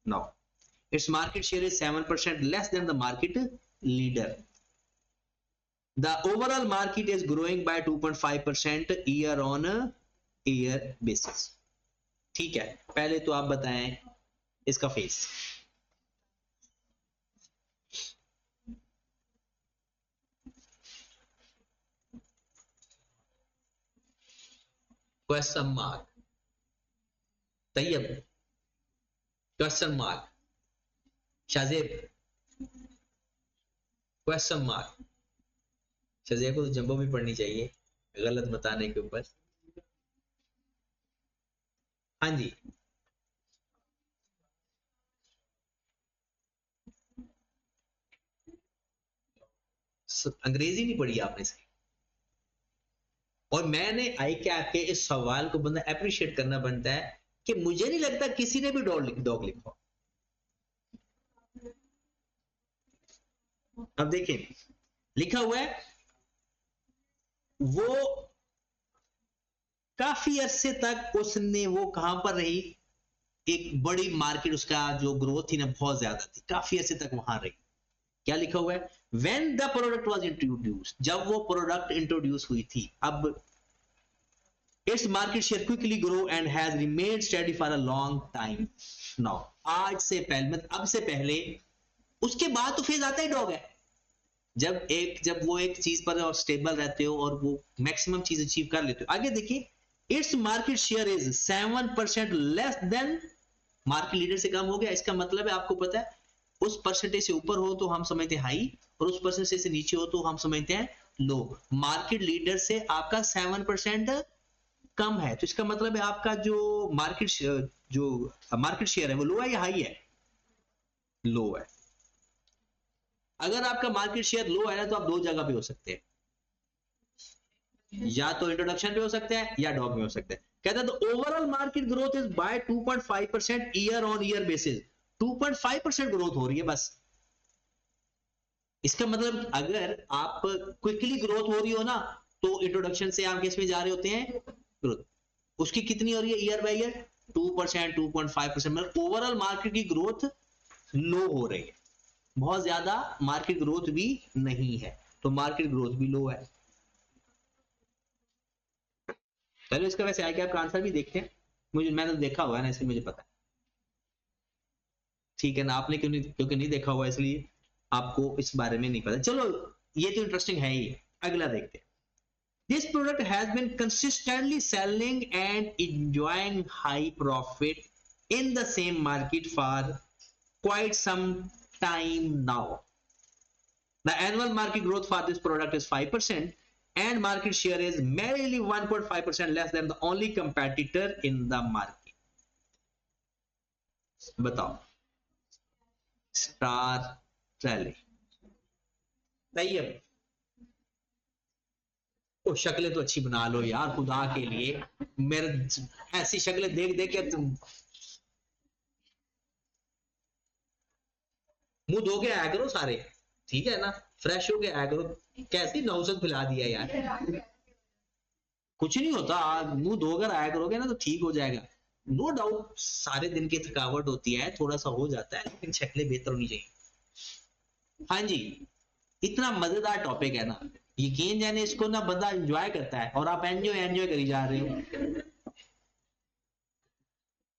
now. Its market share is 7% less than the market leader. The overall market is growing by 2.5% year on year basis. ठीक है, पहले तो आप बताएं इसका face. Question mark, Taiyab question mark, Shahzeb question mark. Shahzeb को तो jumbo भी पढ़नी चाहिए गलत बताने के ऊपर। हाँ जी, अंग्रेजी नहीं पढ़ी आपने सही। और मैंने आई कैप के इस सवाल को बंदा अप्रिशिएट करना बनता है कि मुझे नहीं लगता किसी ने भी डॉग लिखा। अब देखिए लिखा हुआ है, वो काफी अरसे तक उसने, वो कहां पर रही, एक बड़ी मार्केट, उसका जो ग्रोथ थी ना बहुत ज्यादा थी, काफी अरसे तक वहां रही। क्या लिखा हुआ है? When the product was introduced, जब वो प्रोडक्ट इंट्रोड्यूस हुई थी, अब its market share quickly grow and has remained steady for a long time now. आज से पहले, मतलब अब से पहले, उसके बाद तो फेज आता ही डॉग है, जब वो एक चीज पर और स्टेबल रहते हो और वो मैक्सिमम चीज अचीव कर लेते हो। आगे देखिए, its market share is 7% less than market leader से कम हो गया। इसका मतलब है, आपको पता है, उस परसेंटेज से ऊपर हो तो हम समझते हैं हाई, और उस परसेंटेज से नीचे हो तो हम समझते हैं लो। मार्केट लीडर से आपका 7% कम है, तो इसका मतलब है आपका जो मार्केट शेयर है वो लो है या हाई है? लो है। अगर आपका मार्केट शेयर लो है ना, तो आप दो जगह पे हो सकते हैं। या तो इंट्रोडक्शन पे हो सकता है या डॉग में हो सकता है। कहता है the overall market growth is by 2.5% year on year basis. 2.5% growth हो रही है बस। इसका मतलब अगर आप क्विकली ग्रोथ हो रही हो ना, तो इंट्रोडक्शन से आप किस में जा रहे होते हैं, ग्रोथ। उसकी कितनी हो रही है ईयर बाय ईयर, 2%, 2.5%। मतलब ओवरऑल मार्केट की ग्रोथ लो हो रही है, बहुत ज्यादा मार्केट ग्रोथ भी नहीं है, तो मार्केट ग्रोथ भी लो है। चलो इसका वैसे आई कैप का आंसर भी देखते हैं, मुझे मैंने तो देखा हुआ है ना इसलिए मुझे पता है, ठीक है ना। आपने क्यों नहीं, क्योंकि नहीं देखा हुआ इसलिए आपको इस बारे में नहीं पता। चलो ये तो इंटरेस्टिंग है ही। अगला देखते हैं। This product has been consistently selling and enjoying high profit in the same market for quite some time now. The annual market growth for this product is 5% and market share is merely 1.5% less than the only competitor in the market. बताओ। Star rally. Taiyab, तो शक्लें तो अच्छी बना लो यार खुदा के लिए, मेरे ऐसी शक्लें देख देख के तुम मुंह धो के आया करो सारे, ठीक है ना, फ्रेश हो के आया करो। कैसी नौसत फैला दिया यार, कुछ नहीं होता, मुंह धोकर आया करोगे ना तो ठीक हो जाएगा। नो डाउट सारे दिन की थकावट होती है, थोड़ा सा हो जाता है, लेकिन शक्लें बेहतर होनी चाहिए। हाँ जी, इतना मजेदार टॉपिक है ना, यकीन जाने इसको ना बंदा एंजॉय करता है, और आप एंजॉय एंजॉय करी जा रहे हो।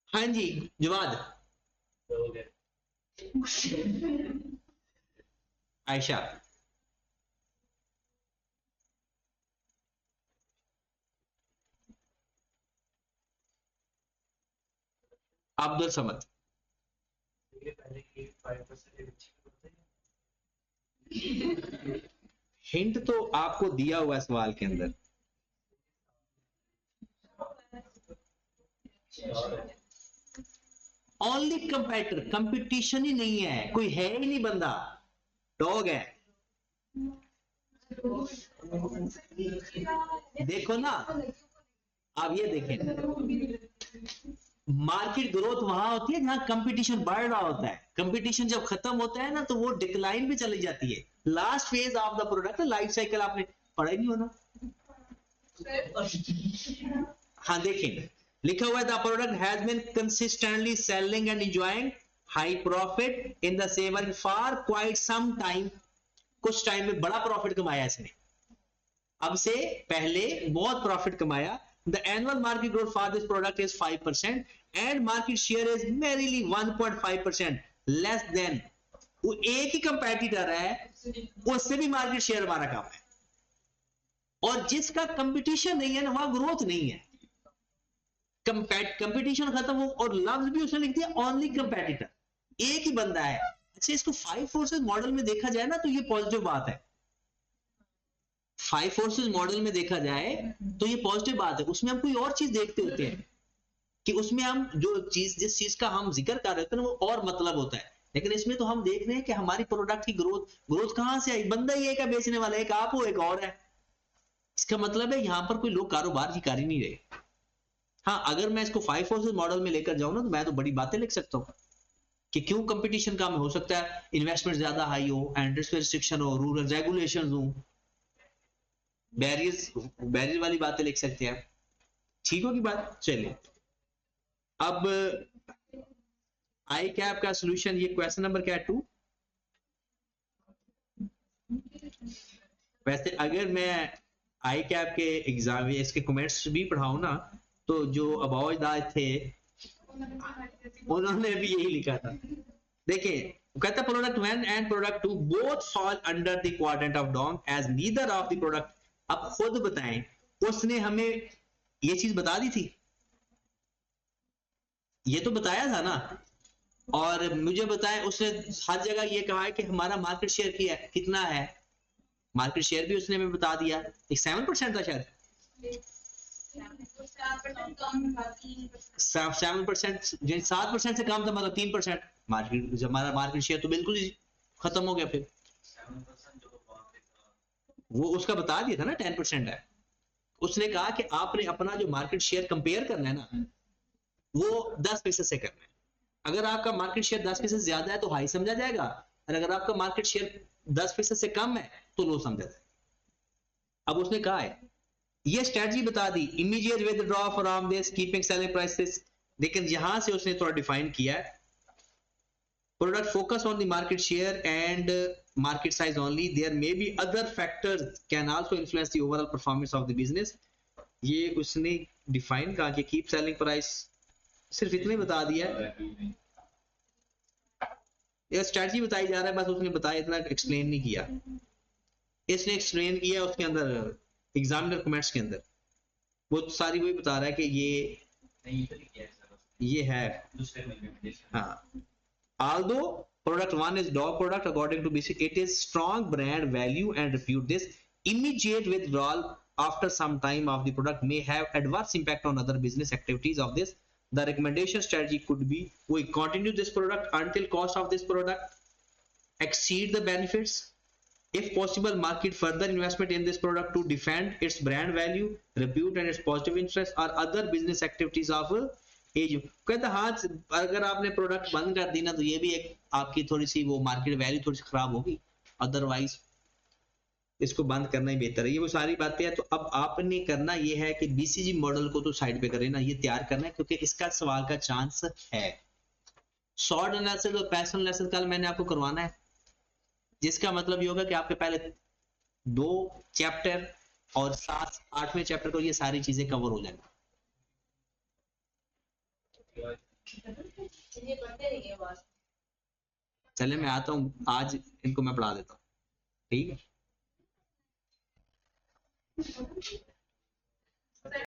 हाँ जी जवाद। आयशा। अब्दुल समद। हिंट तो आपको दिया हुआ है सवाल के अंदर। ओनली कंपेटिटर, कंपटीशन ही नहीं है, कोई है ही नहीं बंदा, डॉग है। देखो ना, आप ये देखें, मार्केट ग्रोथ वहां होती है जहां कंपटीशन बढ़ रहा होता है, कंपटीशन जब खत्म होता है ना तो वो डिक्लाइन पे चली जाती है। Last phase of the product life cycle आपने पढ़ा ही नहीं होना। हाँ देखें, लिखा हुआ है the product has been consistently selling and enjoying high profit in the seven for quite some time. कुछ टाइम में बड़ा प्रॉफिट कमाया इसने, अब से पहले बहुत प्रॉफिट कमाया। The annual market growth for this product is 5% and market share is merrily 1.5% less than. वो एक ही कंपेटिटर है, उससे भी मार्केट शेयर हमारा कम है, और जिसका कंपटीशन नहीं है ना वहां ग्रोथ नहीं है। कंपटीशन खत्म हो, और लफ्ज भी उसने लिख दिया ओनली कंपेटिटर, एक ही बंदा है। अच्छा, इसको 5 फोर्सेस मॉडल में देखा जाए ना तो ये पॉजिटिव बात है। 5 फोर्सेस मॉडल में देखा जाए तो ये पॉजिटिव बात है। उसमें हम कोई और चीज देखते होते हैं कि उसमें हम जो चीज, जिस चीज का हम जिक्र कर रहे होते हैं वो और मतलब होता है, लेकिन इसमें तो हम देख रहे हैं कि हमारी प्रोडक्ट की ग्रोथ, ग्रोथ कहां से आई, बंदा ही एक है बेचने वाला, एक आप हो एक और है। इसका मतलब है यहां पर कोई लोग कारोबार ही कर ही नहीं रहे। हाँ, अगर मैं इसको 5 फोर्सेस मॉडल में लेकर जाऊं ना तो मैं तो बड़ी बातें लिख सकता हूं कि क्यों कंपटीशन कम हो सकता है, इन्वेस्टमेंट ज्यादा हाई हो, एंट्रेंस रिस्ट्रिक्शन हो, रूरल रेगुलेशन हो, बैरियर्स, बैरियर वाली बातें लिख सकते हैं। ठीक होगी बात। चलिए अब आई कैप का सॉल्यूशन, ये क्वेश्चन नंबर क्या है, 2। वैसे अगर मैं आई कैप के एग्जाम इसके कमेंट्स भी पढ़ाऊं ना, तो जो अबाउजदार थे उन्होंने भी यही लिखा था। देखिए कहता product 1 and product 2 both fall under the quadrant of dog as neither of the product. अब खुद बताएं, उसने हमें ये चीज बता दी थी, ये तो बताया था ना, और मुझे बताएं उसने हर जगह ये कहा है कि हमारा मार्केट शेयर किया है, कितना है, मार्केट शेयर भी उसने हमें बता दिया, एक 7% था शायद, 7%, 7% से कम था, मतलब 3%। मार्केट, हमारा मार्केट शेयर तो बिल्कुल ही खत्म हो गया फिर। वो उसका बता दिया था ना 10% है। उसने कहा कि आपने अपना जो मार्केट शेयर कंपेयर करना है ना वो 10% से करना है। अगर आपका मार्केट शेयर 10% ज्यादा है तो हाई समझा जाएगा, और अगर आपका मार्केट शेयर 10% से कम है तो लो समझा जाएगा। अब उसने कहा है ये स्ट्रेटजी बता दी, immediate withdraw from this keeping selling prices, लेकिन यहां से उसने थोड़ा डिफाइन किया है, product focus on the market share and market size only, there may be other factors can also influence the overall performance of the business। ये उसने define कहा कि कीप सेलिंग प्राइस, सिर्फ इतने बता दिया है, ये स्ट्रेटजी बताई जा रहा है बस, उसने बताया इतना एक्सप्लेन नहीं किया। इसने एक्सप्लेन किया उसके अंदर एग्जामिनर कमेंट्स के अंदर, वो सारी वही बता रहा है कि ये है। हाँ, although product 1 is dog product according to BC, it is strong brand value and repute. This immediate withdrawal after some time of the product may have adverse impact on other business activities of this। The recommendation strategy could be we continue this product until cost of this product exceed the benefits, if possible market further investment in this product to defend its brand value, repute and its positive interest or other business activities of age. कहता हाँ अगर आपने product बंद कर दी ना तो ये भी एक आपकी थोड़ी सी वो मार्केट वैल्यू थोड़ी सी खराब होगी, अदरवाइज इसको बंद करना ही बेहतर है। ये वो सारी बातें हैं। तो अब आपने करना ये है कि बीसीजी मॉडल को तो साइड पे करें ना, ये तैयार करना है क्योंकि इसका सवाल का चांस है। शॉर्ट एनालिसिस और पैसिव एनालिसिस कल मैंने आपको करवाना है, जिसका मतलब ये होगा कि आपके पहले 2 चैप्टर और 7-8वें चैप्टर को ये सारी चीजें कवर हो जाएंगी। चले मैं आता हूँ, आज इनको मैं पढ़ा देता हूँ, ठीक है।